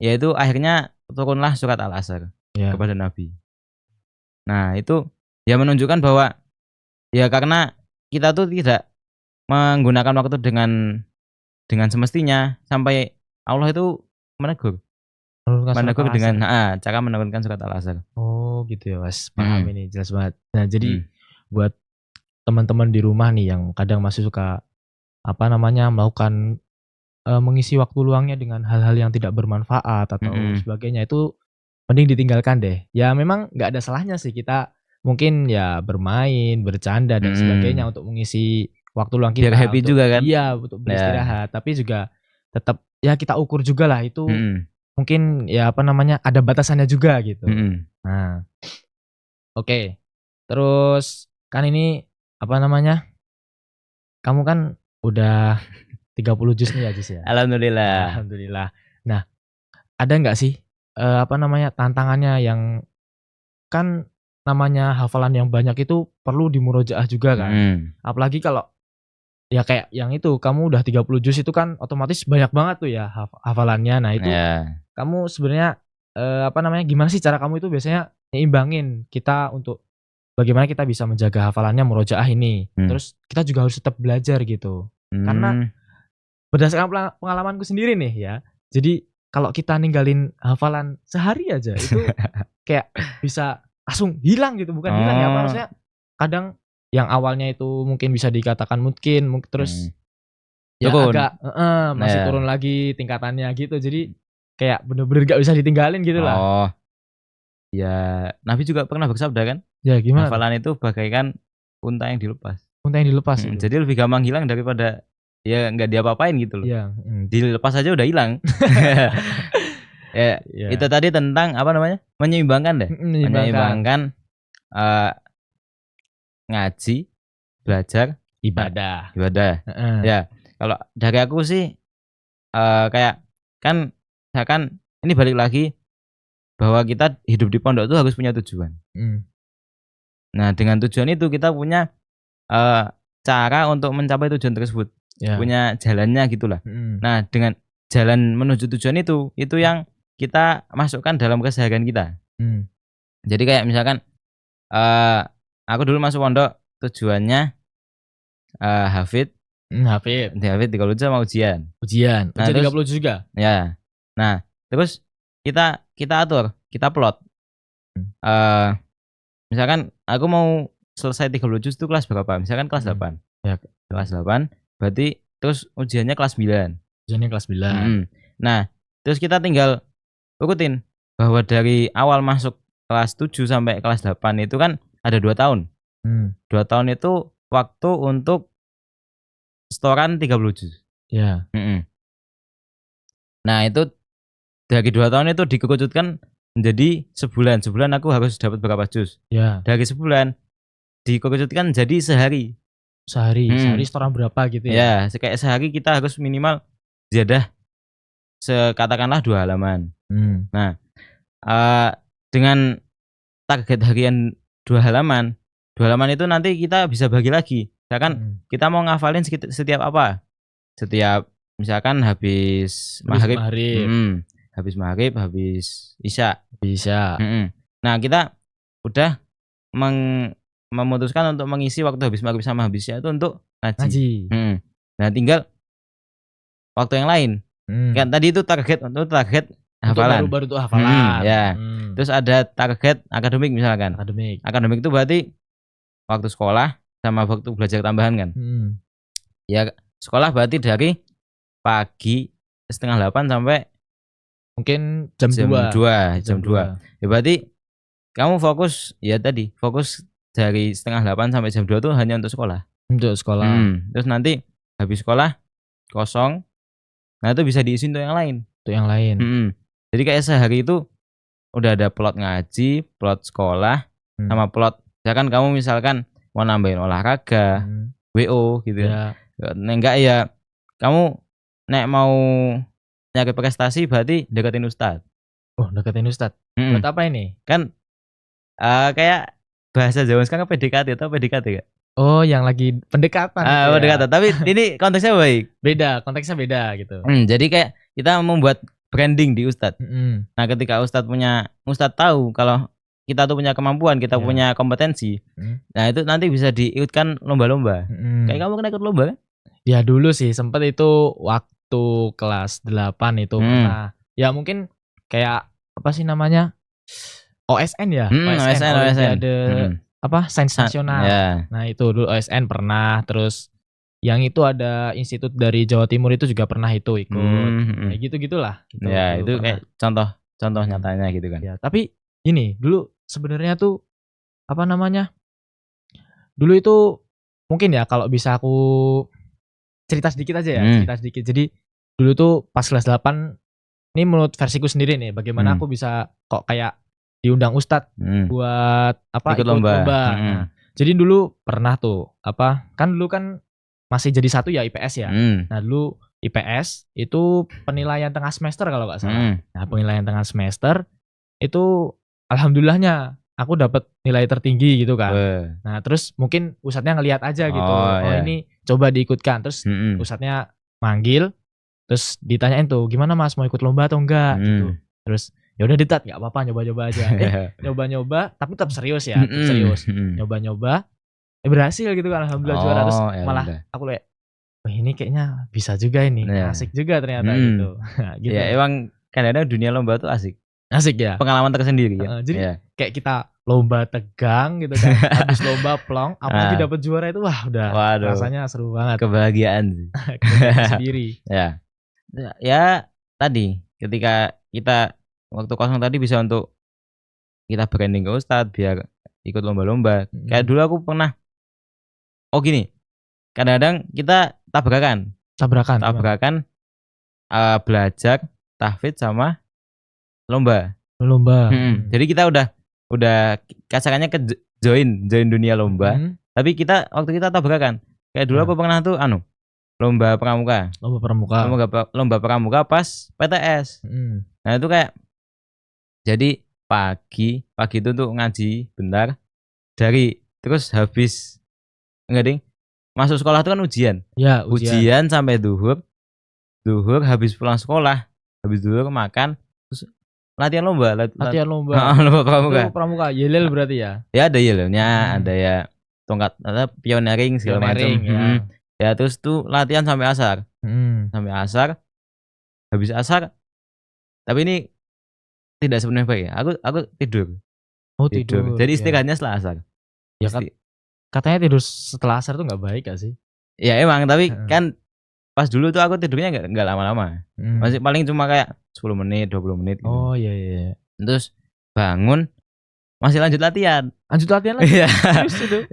[SPEAKER 1] Yaitu akhirnya turunlah surat Al-Asr kepada Nabi. Nah, itu ya menunjukkan bahwa ya karena kita tuh tidak menggunakan waktu dengan semestinya sampai Allah itu menegur dengan cara menurunkan surat Al-Asr.
[SPEAKER 2] Oh gitu ya Mas, paham ini jelas banget. Nah jadi buat teman-teman di rumah nih yang kadang masih suka apa namanya melakukan mengisi waktu luangnya dengan hal-hal yang tidak bermanfaat atau sebagainya, itu mending ditinggalkan deh. Ya memang nggak ada salahnya sih kita mungkin ya bermain, bercanda dan sebagainya untuk mengisi waktu luang kita.
[SPEAKER 1] Biar happy juga kan?
[SPEAKER 2] Iya, untuk beristirahat. Tapi juga tetap ya kita ukur juga lah itu mungkin ya apa namanya ada batasannya juga gitu. Nah, oke. Terus kan ini apa namanya? Kamu kan udah 30 juz nih ya Jis ya.
[SPEAKER 1] Alhamdulillah.
[SPEAKER 2] Nah, ada nggak sih apa namanya tantangannya yang kan namanya hafalan yang banyak itu perlu dimurojaah juga kan. Apalagi kalau ya kayak yang itu kamu udah 30 juz itu kan otomatis banyak banget tuh ya hafalannya. Nah, itu kamu sebenarnya apa namanya gimana sih cara kamu itu biasanya nyimbangin kita untuk bagaimana kita bisa menjaga hafalannya murojaah ini. Terus kita juga harus tetap belajar gitu. Karena berdasarkan pengalamanku sendiri nih ya. Jadi kalau kita ninggalin hafalan sehari aja itu kayak bisa langsung hilang gitu, bukan hilang ya, apa maksudnya kadang yang awalnya itu mungkin bisa dikatakan mungkin terus ya
[SPEAKER 1] turun.
[SPEAKER 2] Agak masih turun lagi tingkatannya gitu. Jadi kayak bener-bener gak bisa ditinggalin gitu lah.
[SPEAKER 1] Ya Nabi juga pernah bersabda kan?
[SPEAKER 2] Ya gimana?
[SPEAKER 1] Hafalan itu bagaikan unta yang dilepas.
[SPEAKER 2] Unta yang dilepas itu.
[SPEAKER 1] Jadi lebih gampang hilang daripada ya nggak diapa-apain gitu loh.
[SPEAKER 2] Iya.
[SPEAKER 1] Dilepas aja udah hilang. Itu tadi tentang apa namanya? Menyeimbangkan deh. Menyeimbangkan ngaji belajar,
[SPEAKER 2] Ibadah.
[SPEAKER 1] ibadah.
[SPEAKER 2] Heeh.
[SPEAKER 1] Ya, kalau dari aku sih kayak kan misalkan ini balik lagi bahwa kita hidup di pondok tuh harus punya tujuan. Nah, dengan tujuan itu kita punya cara untuk mencapai tujuan tersebut.
[SPEAKER 2] Ya.
[SPEAKER 1] Punya jalannya gitulah. Nah, dengan jalan menuju tujuan itu yang kita masukkan dalam keseharian kita. Jadi kayak misalkan aku dulu masuk pondok tujuannya hafid.
[SPEAKER 2] Hafid.
[SPEAKER 1] Hafid 30 juz sama ujian.
[SPEAKER 2] Ujian.
[SPEAKER 1] Nah,
[SPEAKER 2] Ujian
[SPEAKER 1] terus
[SPEAKER 2] 30 juga.
[SPEAKER 1] ya. Nah, terus kita atur, kita plot. Misalkan aku mau selesai 30 juz itu kelas berapa? Misalkan kelas 8.
[SPEAKER 2] Ya.
[SPEAKER 1] Kelas 8 berarti terus ujiannya kelas 9.
[SPEAKER 2] Ujiannya kelas 9.
[SPEAKER 1] Nah, terus kita tinggal urutin bahwa dari awal masuk kelas 7 sampai kelas 8 itu kan ada 2 tahun. 2 tahun itu waktu untuk setoran 30 juz.
[SPEAKER 2] Ya.
[SPEAKER 1] Nah, itu dari 2 tahun itu dikerucutkan menjadi sebulan. Sebulan aku harus dapat berapa juz.
[SPEAKER 2] Ya.
[SPEAKER 1] Dari sebulan dikerucutkan jadi sehari.
[SPEAKER 2] Sehari setoran berapa gitu
[SPEAKER 1] ya? Ya, kayak sehari kita harus minimal ziyadah katakanlah 2 halaman. Nah, dengan target harian 2 halaman itu nanti kita bisa bagi lagi. Misalkan kita mau ngafalin setiap apa? Setiap misalkan habis maghrib. Habis maghrib, habis isya. Nah, kita udah memutuskan untuk mengisi waktu habis maghrib sama habis isya itu untuk ngaji. Nah, tinggal waktu yang lain. Kan tadi itu target hafalan.
[SPEAKER 2] Baru tuh hafalan.
[SPEAKER 1] Ya. Terus ada target akademik misalkan. Akademik itu berarti waktu sekolah sama waktu belajar tambahan kan. Ya, sekolah berarti dari pagi 7:30 sampai
[SPEAKER 2] mungkin jam 2.
[SPEAKER 1] Ya berarti kamu fokus dari 7:30 sampai jam 2 itu hanya untuk sekolah. Terus nanti habis sekolah kosong. Nah, itu bisa diisi untuk yang lain. Jadi kayak sehari itu udah ada plot ngaji, plot sekolah, sama plot misalkan kamu mau nambahin olahraga, WO gitu ya. Enggak ya, kamu mau nyari prestasi berarti deketin ustad.
[SPEAKER 2] Deketin ustad. Buat apa ini?
[SPEAKER 1] Kan kayak bahasa Jawa sekarang PDKT atau PDKT gak?
[SPEAKER 2] Oh, yang lagi pendekatan gitu
[SPEAKER 1] pendekatan. Tapi ini konteksnya baik.
[SPEAKER 2] Konteksnya beda gitu.
[SPEAKER 1] Jadi kayak kita membuat branding di ustad. Nah, ketika ustad tahu kalau kita tuh punya kemampuan, kita punya kompetensi. Nah, itu nanti bisa diikutkan lomba-lomba. Kayak kamu kena ikut lomba kan?
[SPEAKER 2] Ya dulu sih sempat itu waktu kelas 8 itu pernah. Ya mungkin kayak apa sih namanya? OSN ya?
[SPEAKER 1] OSN.
[SPEAKER 2] Ada apa? Sains nasional. Nah, itu dulu OSN pernah, terus yang itu ada institut dari Jawa Timur itu juga pernah itu ikut. Kayak gitu-gitulah gitu.
[SPEAKER 1] Ya, itu pernah. Kayak contoh nyatanya gitu kan.
[SPEAKER 2] Ya, tapi ini dulu sebenarnya tuh apa namanya? Dulu itu mungkin ya kalau bisa aku cerita sedikit aja ya, Jadi dulu tuh pas kelas 8 ini menurut versiku sendiri nih, bagaimana aku bisa kok kayak diundang ustadz buat apa ikut lomba. Nah, jadi dulu pernah tuh kan dulu kan masih jadi 1 ya IPS ya. Nah, dulu IPS itu penilaian tengah semester kalau nggak salah. Nah, penilaian tengah semester itu alhamdulillahnya aku dapat nilai tertinggi gitu kan. Nah, terus mungkin ustadznya ngelihat aja gitu. Ini coba diikutkan. Terus ustadznya manggil, terus ditanyain tuh, gimana Mas, mau ikut lomba atau enggak gitu. Terus ya udah ditat, nggak apa-apa, nyoba-nyoba aja. Nyoba-nyoba tapi tetap serius ya, nyoba-nyoba berhasil gitu kan, alhamdulillah juara. Terus malah aku kayak ini kayaknya bisa juga ini, asik juga ternyata gitu. Gitu.
[SPEAKER 1] Ya emang kadang-kadang dunia lomba tuh asik
[SPEAKER 2] ya,
[SPEAKER 1] pengalaman tersendiri ya.
[SPEAKER 2] Jadi kayak kita lomba tegang gitu kan, habis lomba plong, apalagi dapat juara itu udah rasanya seru banget,
[SPEAKER 1] kebahagiaan
[SPEAKER 2] sendiri.
[SPEAKER 1] Ya tadi ketika kita waktu kosong tadi bisa untuk kita branding ke ustadz biar ikut lomba-lomba. Kayak dulu aku pernah gini, kadang-kadang kita tabrakan belajar tahfidz sama lomba. Jadi kita udah kasarannya ke join dunia lomba, Tapi waktu kita tabrakan. Kayak dulu
[SPEAKER 2] Nah.
[SPEAKER 1] aku pernah tuh lomba pramuka. Lomba pramuka pas PTS. Nah, itu kayak jadi pagi itu tuh ngaji bentar terus habis enggak ding. Masuk sekolah itu kan ujian.
[SPEAKER 2] Ya,
[SPEAKER 1] Ujian sampai duhur habis pulang sekolah, habis duhur makan terus latihan lomba. Lomba pramuka.
[SPEAKER 2] Itu pramuka yelel berarti ya?
[SPEAKER 1] Ya ada yelelnya, ada ya tongkat pioneering segala macam.
[SPEAKER 2] Ya.
[SPEAKER 1] Ya terus tuh latihan sampai asar. Sampai asar. Habis asar. Tapi ini tidak sepenuhnya baik ya. Aku tidur.
[SPEAKER 2] Oh, tidur.
[SPEAKER 1] Jadi istirahatnya setelah asar.
[SPEAKER 2] Ya kan, katanya tidur setelah asar tuh nggak baik gak sih?
[SPEAKER 1] Ya emang, tapi kan pas dulu tuh aku tidurnya nggak lama-lama. Masih paling cuma kayak 10 menit, 20 menit gitu.
[SPEAKER 2] Oh iya.
[SPEAKER 1] Terus bangun masih lanjut latihan.
[SPEAKER 2] Lanjut latihan lagi?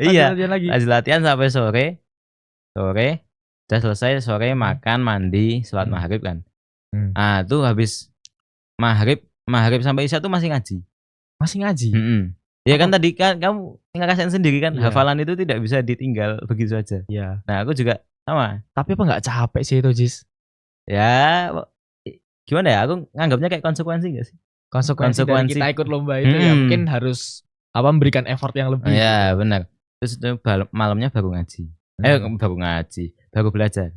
[SPEAKER 1] Iya. Lanjut latihan sampai sore. Udah selesai sore, makan, mandi, sholat maghrib kan. Nah tuh habis maghrib sampai isya tuh masih ngaji. Ya kan tadi kan kamu ngerasain sendiri kan, hafalan itu tidak bisa ditinggal begitu saja.
[SPEAKER 2] Iya.
[SPEAKER 1] Nah aku juga sama.
[SPEAKER 2] Tapi apa nggak capek sih itu, Jis?
[SPEAKER 1] Ya gimana ya, aku nganggapnya kayak konsekuensi gak sih?
[SPEAKER 2] Konsekuensi dari kita ikut lomba itu ya mungkin harus memberikan effort yang lebih.
[SPEAKER 1] Ya benar. Terus itu malamnya baru ngaji. Baru belajar.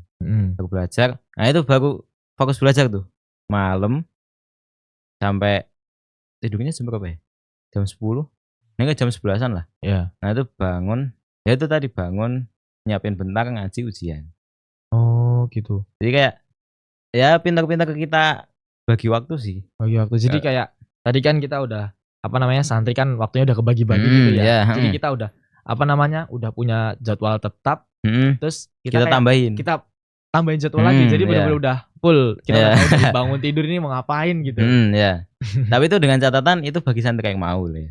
[SPEAKER 1] Nah itu baru fokus belajar tuh. Malam sampai tidurnya jam berapa ya? Jam 10. Ini jam 11-an lah.
[SPEAKER 2] Ya.
[SPEAKER 1] Nah itu bangun. Ya itu tadi bangun, nyiapin bentar ngaji ujian.
[SPEAKER 2] Oh gitu.
[SPEAKER 1] Jadi kayak ya pintar-pintar kita bagi waktu sih.
[SPEAKER 2] Bagi waktu. Jadi kayak tadi kan kita udah santri kan waktunya udah kebagi-bagi gitu ya. Jadi kita udah udah punya jadwal tetap. Terus kita
[SPEAKER 1] tambahin.
[SPEAKER 2] Kita tambahin jadwal lagi. Jadi benar-benar udah full. Kita udah tahu dari bangun tidur ini mau ngapain gitu.
[SPEAKER 1] Tapi itu dengan catatan itu bagi santri yang mau ya.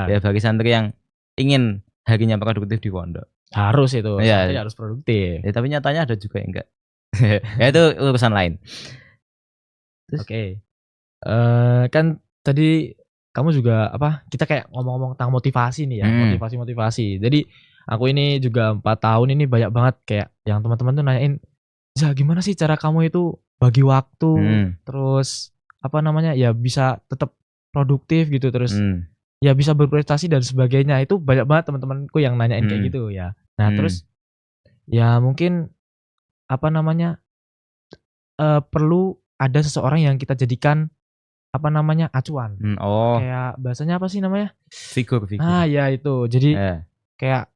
[SPEAKER 1] Ya bagi santri yang ingin harinya produktif di pondok.
[SPEAKER 2] Harus itu. Santri harus produktif.
[SPEAKER 1] Ya, tapi nyatanya ada juga yang enggak. Ya itu urusan lain.
[SPEAKER 2] Oke. Kan tadi kamu juga kita kayak ngomong-ngomong tentang motivasi nih ya, motivasi. Jadi aku ini juga 4 tahun ini banyak banget kayak yang teman-teman tuh nanyain, "Ja, gimana sih cara kamu itu bagi waktu, terus ya bisa tetap produktif gitu, terus ya bisa berprestasi dan sebagainya." Itu banyak banget teman-temanku yang nanyain kayak gitu ya. Nah, terus ya mungkin perlu ada seseorang yang kita jadikan acuan. Kayak bahasanya apa sih namanya?
[SPEAKER 1] Figur.
[SPEAKER 2] Ah ya itu. Jadi kayak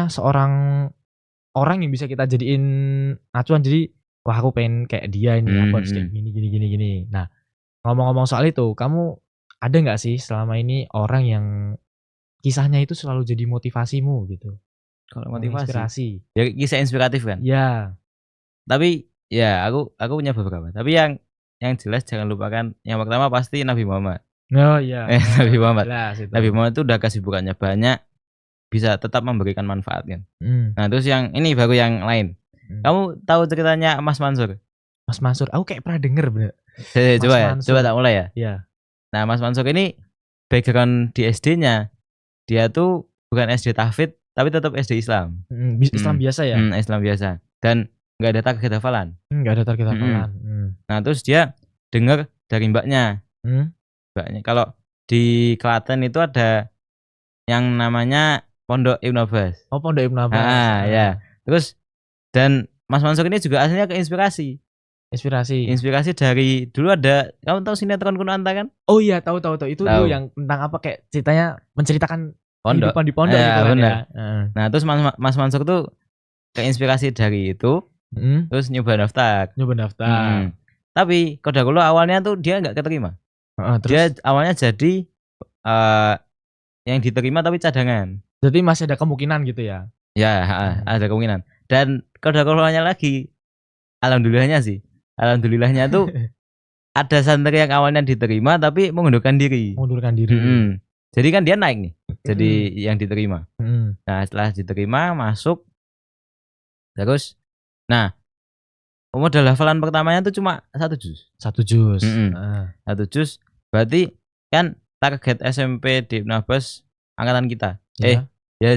[SPEAKER 2] seorang orang yang bisa kita jadiin acuan. Jadi wah aku pengen kayak dia ini, aku harus kayak gini. Nah, ngomong-ngomong soal itu, kamu ada nggak sih selama ini orang yang kisahnya itu selalu jadi motivasimu gitu?
[SPEAKER 1] Kalau motivasi,
[SPEAKER 2] inspirasi.
[SPEAKER 1] Ya kisah inspiratif kan?
[SPEAKER 2] Ya.
[SPEAKER 1] Tapi ya aku punya beberapa. Tapi yang jelas jangan lupakan yang pertama pasti Nabi Muhammad.
[SPEAKER 2] Oh iya.
[SPEAKER 1] Nabi Muhammad.
[SPEAKER 2] Nabi
[SPEAKER 1] Muhammad itu udah kesibukannya banyak, bisa tetap memberikan manfaat kan. Nah terus yang ini baru yang lain. Kamu tahu ceritanya Mas Mansur?
[SPEAKER 2] Mas Mansur, aku kayak pernah denger bener.
[SPEAKER 1] Coba tak mulai ya.
[SPEAKER 2] Iya.
[SPEAKER 1] Nah Mas Mansur ini background di SD-nya dia tuh bukan SD tahfidz tapi tetap SD Islam.
[SPEAKER 2] Islam biasa ya?
[SPEAKER 1] Islam biasa. Dan nggak ada target hafalan.
[SPEAKER 2] Nggak ada target hafalan.
[SPEAKER 1] Nah terus dia dengar dari mbaknya. Mbaknya kalau di Klaten itu ada yang namanya Pondok Ibnu Abbas.
[SPEAKER 2] Oh, Pondok Ibnu Abbas.
[SPEAKER 1] Ya. Terus dan Mas Mansur ini juga aslinya keinspirasi. Inspirasi dari dulu ada, kamu tahu sinetron Kunanta kan?
[SPEAKER 2] Oh iya, tahu. Itu tuh yang tentang kayak ceritanya menceritakan kehidupan di pondok gitu kan ya.
[SPEAKER 1] Nah, terus Mas Mansur tuh keinspirasi dari itu. Terus nyoba daftar. Tapi kodakula awalnya tuh dia nggak keterima. Dia awalnya jadi yang diterima tapi cadangan.
[SPEAKER 2] Jadi masih ada kemungkinan gitu ya?
[SPEAKER 1] Ya, ada kemungkinan. Dan kodakulanya lagi, alhamdulillahnya tuh ada santri yang awalnya diterima tapi mengundurkan diri. Jadi kan dia naik nih, jadi yang diterima. Nah setelah diterima masuk, terus, nah modal hafalan pertamanya tuh cuma 1 juz.
[SPEAKER 2] 1 juz.
[SPEAKER 1] 1 juz, berarti kan target SMP di Ibnu Abbas angkatan kita.
[SPEAKER 2] Ya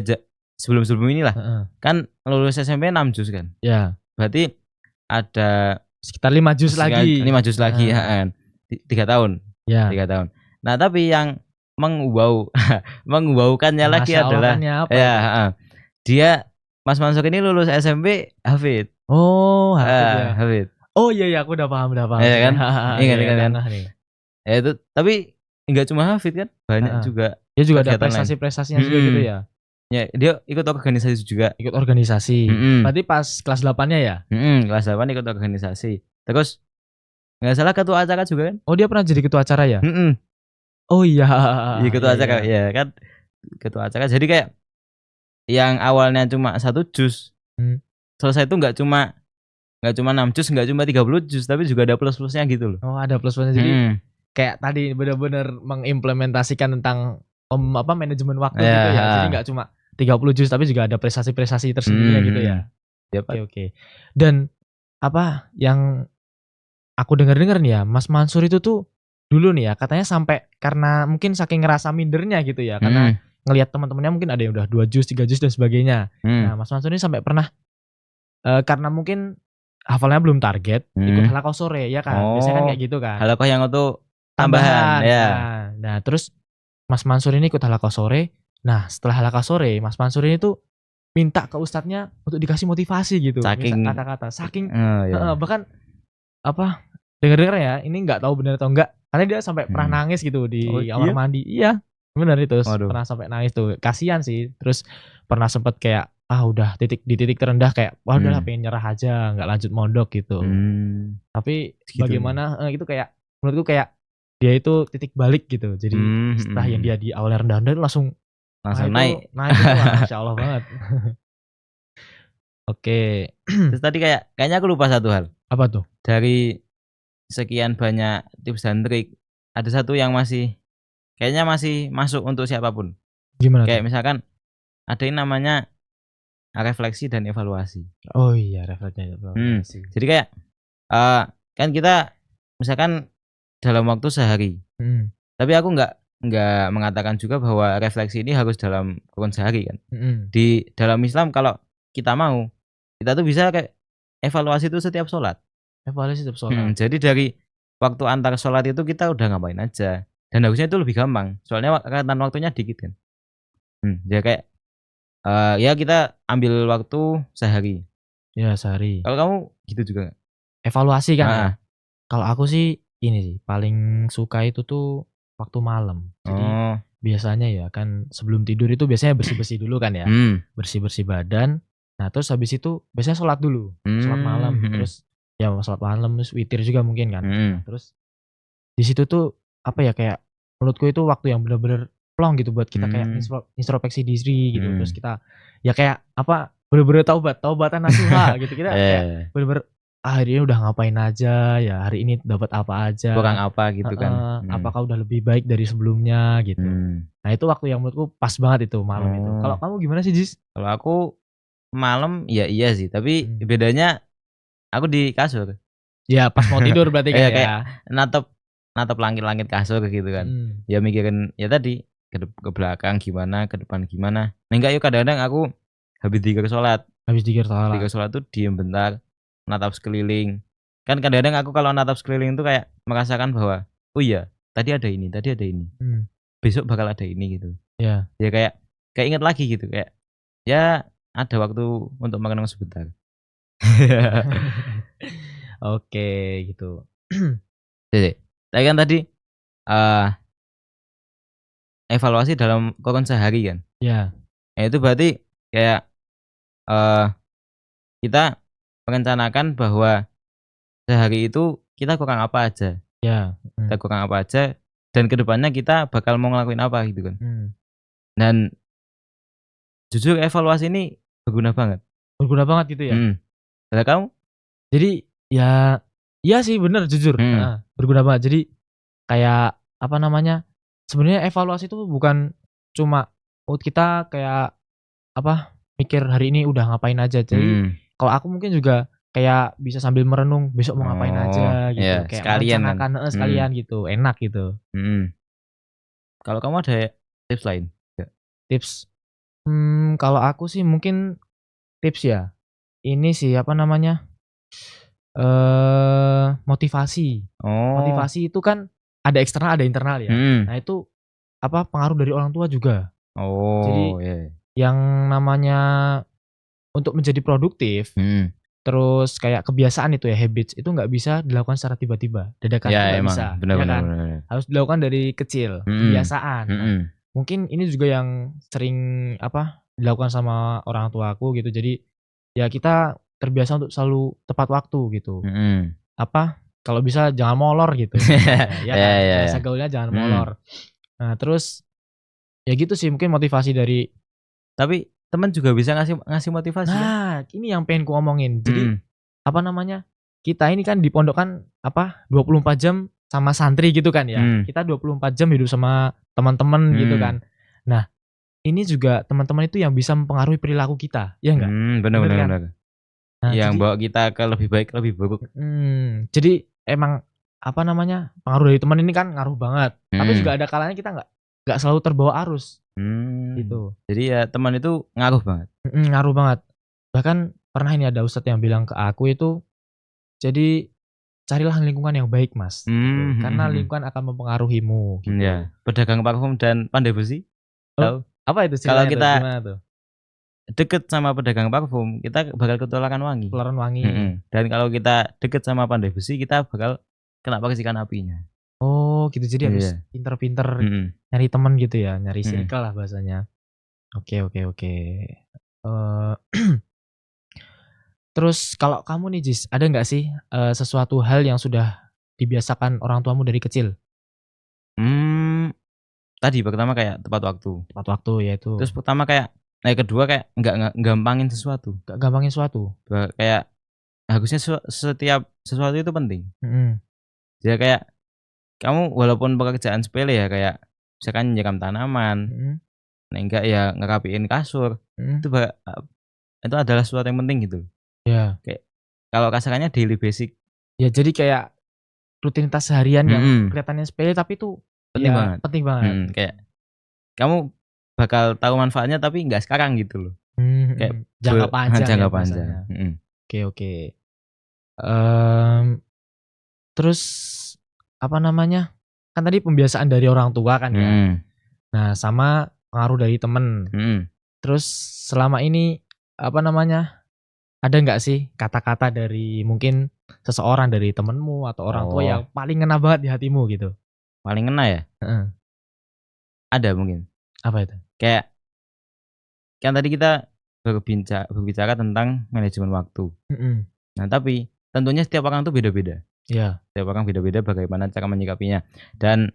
[SPEAKER 1] sebelum inilah.
[SPEAKER 2] Heeh.
[SPEAKER 1] Kan lulus SMP 6 juz kan.
[SPEAKER 2] Ya,
[SPEAKER 1] Berarti ada
[SPEAKER 2] sekitar 5 juz lagi.
[SPEAKER 1] 5 juz lagi,
[SPEAKER 2] Heeh.
[SPEAKER 1] heeh. 3 tahun.
[SPEAKER 2] Ya.
[SPEAKER 1] 3 tahun. Nah, tapi yang mengwaukannya lagi
[SPEAKER 2] Masya Allah
[SPEAKER 1] adalah
[SPEAKER 2] kannya apa
[SPEAKER 1] ya,
[SPEAKER 2] itu?
[SPEAKER 1] heeh. Dia Mas Mansur ini lulus SMP hafid.
[SPEAKER 2] Oh, hafid ya.
[SPEAKER 1] Hafid.
[SPEAKER 2] Oh iya aku udah paham
[SPEAKER 1] Iya
[SPEAKER 2] sih.
[SPEAKER 1] kan? Ingat
[SPEAKER 2] Iya,
[SPEAKER 1] kan?
[SPEAKER 2] udah nih.
[SPEAKER 1] Ya itu, tapi enggak cuma hafid kan, banyak
[SPEAKER 2] Heeh.
[SPEAKER 1] juga
[SPEAKER 2] Dia juga ada
[SPEAKER 1] kegiatan lain.
[SPEAKER 2] prestasi-prestasinya juga gitu ya.
[SPEAKER 1] Ya, dia ikut organisasi juga.
[SPEAKER 2] Ikut organisasi. Berarti pas kelas 8-nya ya?
[SPEAKER 1] Kelas 8 ikut organisasi. Terus nggak salah ketua acara juga kan?
[SPEAKER 2] Oh, dia pernah jadi ketua acara ya? Oh iya.
[SPEAKER 1] Iya, ketua acara
[SPEAKER 2] Iya.
[SPEAKER 1] ya kan. Ketua acara. Jadi kayak yang awalnya cuma 1 juz. Selesai itu nggak cuma 6 juz, nggak cuma 30 juz, tapi juga ada plus-plusnya gitu loh.
[SPEAKER 2] Oh, ada plus-plusnya. Jadi kayak tadi benar-benar mengimplementasikan tentang manajemen waktu gitu ya. Jadi nggak cuma 30 juz tapi juga ada prestasi-prestasi tersendirinya gitu ya. Oke. Dan apa yang aku dengar-dengar nih ya, Mas Mansur itu tuh dulu nih ya katanya sampai karena mungkin saking ngerasa mindernya gitu ya, karena ngelihat teman-temannya mungkin ada yang udah 2 juz, 3 juz dan sebagainya. Nah, Mas Mansur ini sampai pernah karena mungkin hafalnya belum target, ikut halaqah sore ya kan. Biasanya kan kayak gitu kan.
[SPEAKER 1] Halaqah yang untuk tambahan ya.
[SPEAKER 2] Nah, terus Mas Mansur ini ikut halaqah sore. Nah, setelah halaqah sore, Mas Mansur ini tuh minta ke ustadznya untuk dikasih motivasi gitu.
[SPEAKER 1] Saking
[SPEAKER 2] kata-kata, saking bahkan apa dengar-dengar ya, ini nggak tahu benar atau enggak, karena dia sampai pernah nangis gitu di kamar mandi. Iya, benar itu. Pernah sampai nangis tuh. Kasihan sih. Terus pernah sempat kayak udah di titik terendah kayak wah udahlah pengen nyerah aja, nggak lanjut mondok gitu. Tapi bagaimana itu kayak menurutku kayak dia itu titik balik gitu. Jadi setelah yang dia di awalnya rendah-rendah itu langsung
[SPEAKER 1] naik.
[SPEAKER 2] Naik itu lah, Masya Allah banget. Oke.
[SPEAKER 1] Terus tadi kayaknya aku lupa satu hal.
[SPEAKER 2] Apa tuh?
[SPEAKER 1] Dari sekian banyak tips dan trik, ada satu yang kayaknya masih masuk untuk siapapun.
[SPEAKER 2] Gimana
[SPEAKER 1] kayak
[SPEAKER 2] tuh?
[SPEAKER 1] Misalkan ada yang namanya refleksi dan evaluasi.
[SPEAKER 2] Oh iya, refleksi dan evaluasi.
[SPEAKER 1] Jadi kayak kan kita misalkan dalam waktu sehari. Tapi aku nggak mengatakan juga bahwa refleksi ini harus dalam kurun sehari kan. Di dalam Islam kalau kita mau, kita tuh bisa kayak evaluasi itu setiap sholat.
[SPEAKER 2] Evaluasi setiap sholat.
[SPEAKER 1] Jadi dari waktu antar sholat itu kita udah ngapain aja. Dan harusnya itu lebih gampang. Soalnya rentan waktunya dikit kan. Jadi kayak ya kita ambil waktu sehari.
[SPEAKER 2] Ya sehari.
[SPEAKER 1] Kalau kamu gitu juga nggak?
[SPEAKER 2] Evaluasi kan ya? Kalau aku sih ini sih paling suka itu tuh waktu malam. Jadi biasanya ya kan sebelum tidur itu biasanya bersih-bersih dulu kan ya. Bersih-bersih badan. Nah terus habis itu biasanya sholat dulu. Sholat malam. Terus ya sholat malam terus witir juga mungkin kan. Nah, terus di situ tuh apa ya kayak menurutku itu waktu yang benar-benar plong gitu buat kita kayak introspeksi diri gitu. Terus kita ya kayak apa bener-bener taubatan nasuha gitu. Kita kayak bener-bener hari ini udah ngapain aja ya, hari ini dapat apa aja,
[SPEAKER 1] kurang apa gitu kan.
[SPEAKER 2] Apakah udah lebih baik dari sebelumnya gitu. Nah itu waktu yang menurutku pas banget itu malam itu. Kalau kamu gimana sih Jis?
[SPEAKER 1] Kalau aku malam ya iya sih, tapi bedanya aku di kasur.
[SPEAKER 2] Ya pas mau tidur berarti kan ya.
[SPEAKER 1] Kayak natap langit-langit kasur gitu kan. Ya mikirin ya tadi ke belakang gimana, ke depan gimana. Nah enggak yuk kadang-kadang aku habis dikir sholat. Dikir sholat tuh diem bentar, natap sekeliling. Kan kadang-kadang aku kalau natap sekeliling tuh kayak merasakan bahwa oh iya tadi ada ini. Besok bakal ada ini gitu.
[SPEAKER 2] Ya
[SPEAKER 1] kayak inget lagi gitu kayak ya ada waktu untuk merenung sebentar.
[SPEAKER 2] Oke gitu.
[SPEAKER 1] Jadi kan tadi evaluasi dalam kurun sehari kan.
[SPEAKER 2] Ya.
[SPEAKER 1] Itu berarti kayak kita merencanakan bahwa sehari itu kita kurang apa aja.
[SPEAKER 2] Ya.
[SPEAKER 1] Kita kurang apa aja dan kedepannya kita bakal mau ngelakuin apa gitu kan. Dan jujur evaluasi ini berguna banget.
[SPEAKER 2] Berguna banget gitu ya.
[SPEAKER 1] Ada kamu?
[SPEAKER 2] Jadi ya iya sih bener jujur. Berguna banget. Jadi kayak apa namanya? Sebenarnya evaluasi itu bukan cuma kita kayak apa mikir hari ini udah ngapain aja. Jadi kalau aku mungkin juga kayak bisa sambil merenung besok mau ngapain aja gitu.
[SPEAKER 1] Iya,
[SPEAKER 2] Kayak
[SPEAKER 1] sekalian
[SPEAKER 2] merencanakan sekalian gitu. Enak gitu.
[SPEAKER 1] Kalau kamu ada tips lain?
[SPEAKER 2] Tips Kalau aku sih mungkin tips ya, ini sih apa namanya, motivasi.
[SPEAKER 1] Oh.
[SPEAKER 2] Motivasi itu kan ada eksternal ada internal ya.
[SPEAKER 1] Mhm.
[SPEAKER 2] Nah itu, pengaruh dari orang tua juga. Jadi
[SPEAKER 1] Oh, iya.
[SPEAKER 2] yang namanya untuk menjadi produktif,
[SPEAKER 1] Mhm.
[SPEAKER 2] terus kayak kebiasaan itu ya, habits itu nggak bisa dilakukan secara tiba-tiba, dadakan
[SPEAKER 1] Ya
[SPEAKER 2] itu nggak
[SPEAKER 1] emang,
[SPEAKER 2] bisa,
[SPEAKER 1] bener
[SPEAKER 2] ya
[SPEAKER 1] bener
[SPEAKER 2] kan?
[SPEAKER 1] bener bener.
[SPEAKER 2] Harus dilakukan dari kecil,
[SPEAKER 1] Mhm.
[SPEAKER 2] kebiasaan. Nah,
[SPEAKER 1] Mhm.
[SPEAKER 2] mungkin ini juga yang sering, dilakukan sama orang tua aku gitu. Jadi, ya kita terbiasa untuk selalu tepat waktu gitu.
[SPEAKER 1] Mhm.
[SPEAKER 2] Kalau bisa jangan molor gitu bahasanya, ya
[SPEAKER 1] Ya
[SPEAKER 2] kan?
[SPEAKER 1] ya ya.
[SPEAKER 2] Bahasa gaulnya jangan
[SPEAKER 1] Mhm.
[SPEAKER 2] molor. Nah, terus ya gitu sih mungkin motivasi dari.
[SPEAKER 1] Tapi temen juga bisa ngasih ngasih motivasi kan?
[SPEAKER 2] Nah, ini yang pengen ku omongin. Jadi,
[SPEAKER 1] Mhm.
[SPEAKER 2] kita ini kan di pondok kan 24 jam sama santri gitu kan ya.
[SPEAKER 1] Mhm.
[SPEAKER 2] Kita 24 jam hidup sama teman-teman gitu
[SPEAKER 1] Mhm.
[SPEAKER 2] kan. Nah, ini juga teman-teman itu yang bisa mempengaruhi perilaku kita, ya enggak?
[SPEAKER 1] Bener
[SPEAKER 2] Bener
[SPEAKER 1] bener
[SPEAKER 2] kan?
[SPEAKER 1] bener.
[SPEAKER 2] Nah,
[SPEAKER 1] Yang
[SPEAKER 2] jadi
[SPEAKER 1] bawa kita ke lebih baik, lebih buruk.
[SPEAKER 2] jadi emang pengaruh dari teman ini kan ngaruh banget. Tapi
[SPEAKER 1] Mhm.
[SPEAKER 2] juga ada kalanya kita nggak selalu terbawa arus gitu.
[SPEAKER 1] Jadi ya teman itu ngaruh banget.
[SPEAKER 2] Ngaruh banget. Bahkan pernah ini ada ustadz yang bilang ke aku itu, jadi carilah lingkungan yang baik, Mas, gitu.
[SPEAKER 1] Mhm
[SPEAKER 2] Karena
[SPEAKER 1] mhm.
[SPEAKER 2] lingkungan akan mempengaruhimu gitu.
[SPEAKER 1] Iya, pedagang parfum dan pandai besi,
[SPEAKER 2] Oh,
[SPEAKER 1] tahu?
[SPEAKER 2] apa itu
[SPEAKER 1] Kalau
[SPEAKER 2] ceritanya tuh?
[SPEAKER 1] kita
[SPEAKER 2] Gimana tuh?
[SPEAKER 1] deket sama pedagang parfum, kita bakal ketularan wangi.
[SPEAKER 2] Ketularan wangi.
[SPEAKER 1] Dan kalau kita deket sama pandai besi, kita bakal kena percikan apinya.
[SPEAKER 2] Oh, gitu. Jadi harus
[SPEAKER 1] Iya.
[SPEAKER 2] pinter-pinter
[SPEAKER 1] Mhm.
[SPEAKER 2] nyari temen gitu ya, nyari
[SPEAKER 1] Mhm.
[SPEAKER 2] circle lah bahasanya. Oke oke oke. Eee, terus kalau kamu nih, Jis, ada nggak sih, sesuatu hal yang sudah dibiasakan orang tuamu dari kecil?
[SPEAKER 1] Mmm, Tadi pertama kayak tepat waktu.
[SPEAKER 2] Tepat waktu, yaitu
[SPEAKER 1] Terus pertama kayak kedua kayak nggak gampangin sesuatu.
[SPEAKER 2] nggak gampangin suatu.
[SPEAKER 1] Kayak harusnya setiap sesuatu itu penting.
[SPEAKER 2] Mhm
[SPEAKER 1] Ya kayak kamu walaupun pekerjaan sepele ya kayak misalkan nyiram tanaman,
[SPEAKER 2] mhm
[SPEAKER 1] nah enggak ya ngerapiin kasur,
[SPEAKER 2] mhm.
[SPEAKER 1] itu itu adalah sesuatu yang penting gitu.
[SPEAKER 2] Iya.
[SPEAKER 1] Kayak kalau kasarannya daily basic.
[SPEAKER 2] Ya jadi kayak rutinitas harian yang
[SPEAKER 1] Mhm.
[SPEAKER 2] kelihatannya sepele tapi itu
[SPEAKER 1] Penting
[SPEAKER 2] ya
[SPEAKER 1] banget.
[SPEAKER 2] penting banget
[SPEAKER 1] Kayak
[SPEAKER 2] gitu.
[SPEAKER 1] kamu bakal tahu manfaatnya tapi nggak sekarang gitu loh. Kayak
[SPEAKER 2] Jangka panjang ya
[SPEAKER 1] jangka panjang.
[SPEAKER 2] bahasanya.
[SPEAKER 1] Mhm.
[SPEAKER 2] Oke oke. Mmm, terus kan tadi pembiasaan dari orang tua kan ya.
[SPEAKER 1] Mhm.
[SPEAKER 2] Nah sama pengaruh dari temen.
[SPEAKER 1] Mhm.
[SPEAKER 2] Terus selama ini apa namanya, ada nggak sih kata-kata dari mungkin seseorang dari temenmu atau orang tua
[SPEAKER 1] Oh,
[SPEAKER 2] yang paling ngena banget di hatimu gitu?
[SPEAKER 1] paling ngena ya?
[SPEAKER 2] Heeh,
[SPEAKER 1] Ada mungkin.
[SPEAKER 2] apa itu?
[SPEAKER 1] Kayak kan tadi kita berbicara tentang manajemen waktu.
[SPEAKER 2] Mhm,
[SPEAKER 1] Nah, tapi tentunya setiap orang tuh beda-beda.
[SPEAKER 2] iya.
[SPEAKER 1] Setiap orang beda-beda bagaimana cara menyikapinya. Dan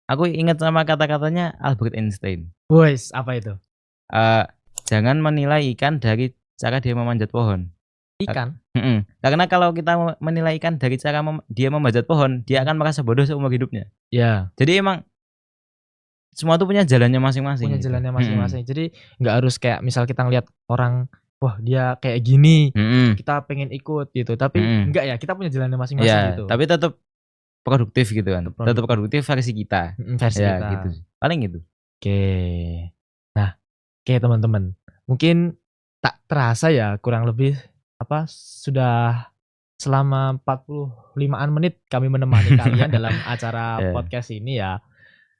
[SPEAKER 1] aku ingat sama kata-katanya Albert Einstein.
[SPEAKER 2] Wes, apa itu?
[SPEAKER 1] Eee, Jangan menilai ikan dari cara dia memanjat pohon.
[SPEAKER 2] Ikan?
[SPEAKER 1] Karena kalau kita menilai ikan dari cara dia memanjat pohon, dia
[SPEAKER 2] Mhm,
[SPEAKER 1] akan merasa bodoh seumur hidupnya.
[SPEAKER 2] iya.
[SPEAKER 1] Jadi emang semua tuh punya jalannya masing-masing
[SPEAKER 2] Punya
[SPEAKER 1] gitu.
[SPEAKER 2] jalannya masing-masing. Jadi nggak harus kayak misal kita ngelihat orang, wah dia kayak gini,
[SPEAKER 1] Mhm
[SPEAKER 2] kita pengen ikut gitu, tapi
[SPEAKER 1] mhm.
[SPEAKER 2] enggak ya, kita punya jalannya masing-masing
[SPEAKER 1] Iya,
[SPEAKER 2] gitu,
[SPEAKER 1] tapi tetep produktif gitu kan,
[SPEAKER 2] untuk
[SPEAKER 1] tetep
[SPEAKER 2] produktif.
[SPEAKER 1] produktif versi kita.
[SPEAKER 2] Versi
[SPEAKER 1] Ya gitu
[SPEAKER 2] kita.
[SPEAKER 1] sih, paling gitu.
[SPEAKER 2] Oke. Nah, oke teman-teman, mungkin tak terasa ya kurang lebih sudah selama 45-an menit kami menemani kalian dalam acara
[SPEAKER 1] Iya.
[SPEAKER 2] podcast ini ya.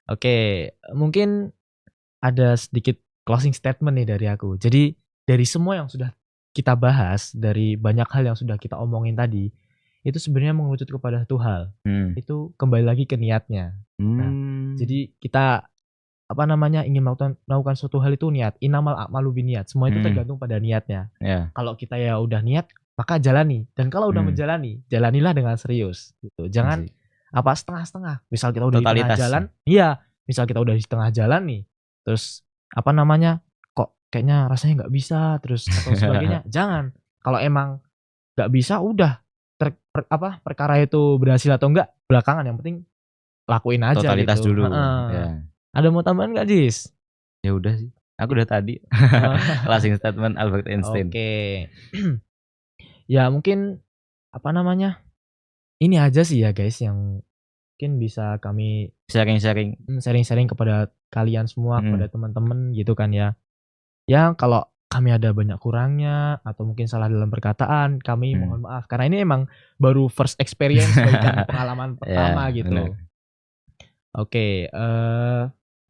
[SPEAKER 2] Oke, mungkin ada sedikit closing statement nih dari aku. Jadi dari semua yang sudah kita bahas, dari banyak hal yang sudah kita omongin tadi, itu sebenarnya mengerucut kepada satu hal,
[SPEAKER 1] Mmm.
[SPEAKER 2] itu kembali lagi ke niatnya. Nah,
[SPEAKER 1] Mmm.
[SPEAKER 2] jadi kita ingin melakukan suatu hal itu niat, innamal a'malu binniyat, semua itu
[SPEAKER 1] Mhm.
[SPEAKER 2] tergantung pada niatnya.
[SPEAKER 1] Iya.
[SPEAKER 2] Kalau kita ya udah niat, maka jalani, dan kalau udah
[SPEAKER 1] Mmm.
[SPEAKER 2] menjalani, jalanilah dengan serius gitu. Jangan
[SPEAKER 1] Asik.
[SPEAKER 2] setengah-setengah. Misal kita udah di tengah
[SPEAKER 1] Totalitas ya?
[SPEAKER 2] jalan iya, misal kita udah di tengah jalan nih, terus kok kayaknya rasanya nggak bisa, terus atau sebagainya, jangan. Kalau emang nggak bisa udah, perkara itu berhasil atau enggak belakangan, yang penting lakuin aja
[SPEAKER 1] Totalitas
[SPEAKER 2] gitu,
[SPEAKER 1] dulu,
[SPEAKER 2] heeh.
[SPEAKER 1] ya.
[SPEAKER 2] Ada mau tambahan nggak, Jis?
[SPEAKER 1] Ya udah sih, aku
[SPEAKER 2] I
[SPEAKER 1] udah tadi
[SPEAKER 2] oh,
[SPEAKER 1] closing statement Albert Einstein.
[SPEAKER 2] oke. Ya mungkin, apa namanya, ini aja sih ya guys yang mungkin bisa kami
[SPEAKER 1] Sharing-sharing.
[SPEAKER 2] sharing-sharing kepada kalian semua,
[SPEAKER 1] Mhm.
[SPEAKER 2] kepada teman-teman gitu kan ya. Yang kalau kami ada banyak kurangnya atau mungkin salah dalam perkataan, kami mohon maaf karena ini emang baru first experience bagikan pengalaman pertama
[SPEAKER 1] Ya,
[SPEAKER 2] gitu.
[SPEAKER 1] benar.
[SPEAKER 2] Oke,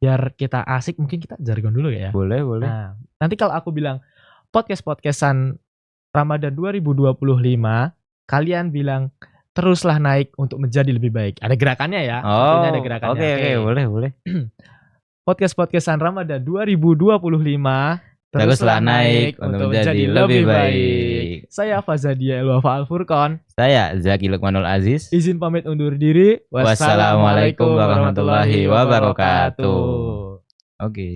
[SPEAKER 2] biar kita asik mungkin kita jargon dulu ya.
[SPEAKER 1] Boleh.
[SPEAKER 2] Nah, nanti kalau aku bilang podcast-podcastan Ramadan 2025, kalian bilang teruslah naik untuk menjadi lebih baik. Ada gerakannya ya, tentunya ada gerakannya.
[SPEAKER 1] Oke, boleh.
[SPEAKER 2] Podcast-podcastan Ramadan 2025,
[SPEAKER 1] Teruslah naik untuk menjadi lebih baik.
[SPEAKER 2] Saya Fazadia Elwafa Al-Furqon.
[SPEAKER 1] Saya Zaki Lukmanul Aziz.
[SPEAKER 2] Izin pamit undur diri.
[SPEAKER 1] Wassalamualaikum warahmatullahi wabarakatuh. Oke.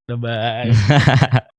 [SPEAKER 2] Bye-bye.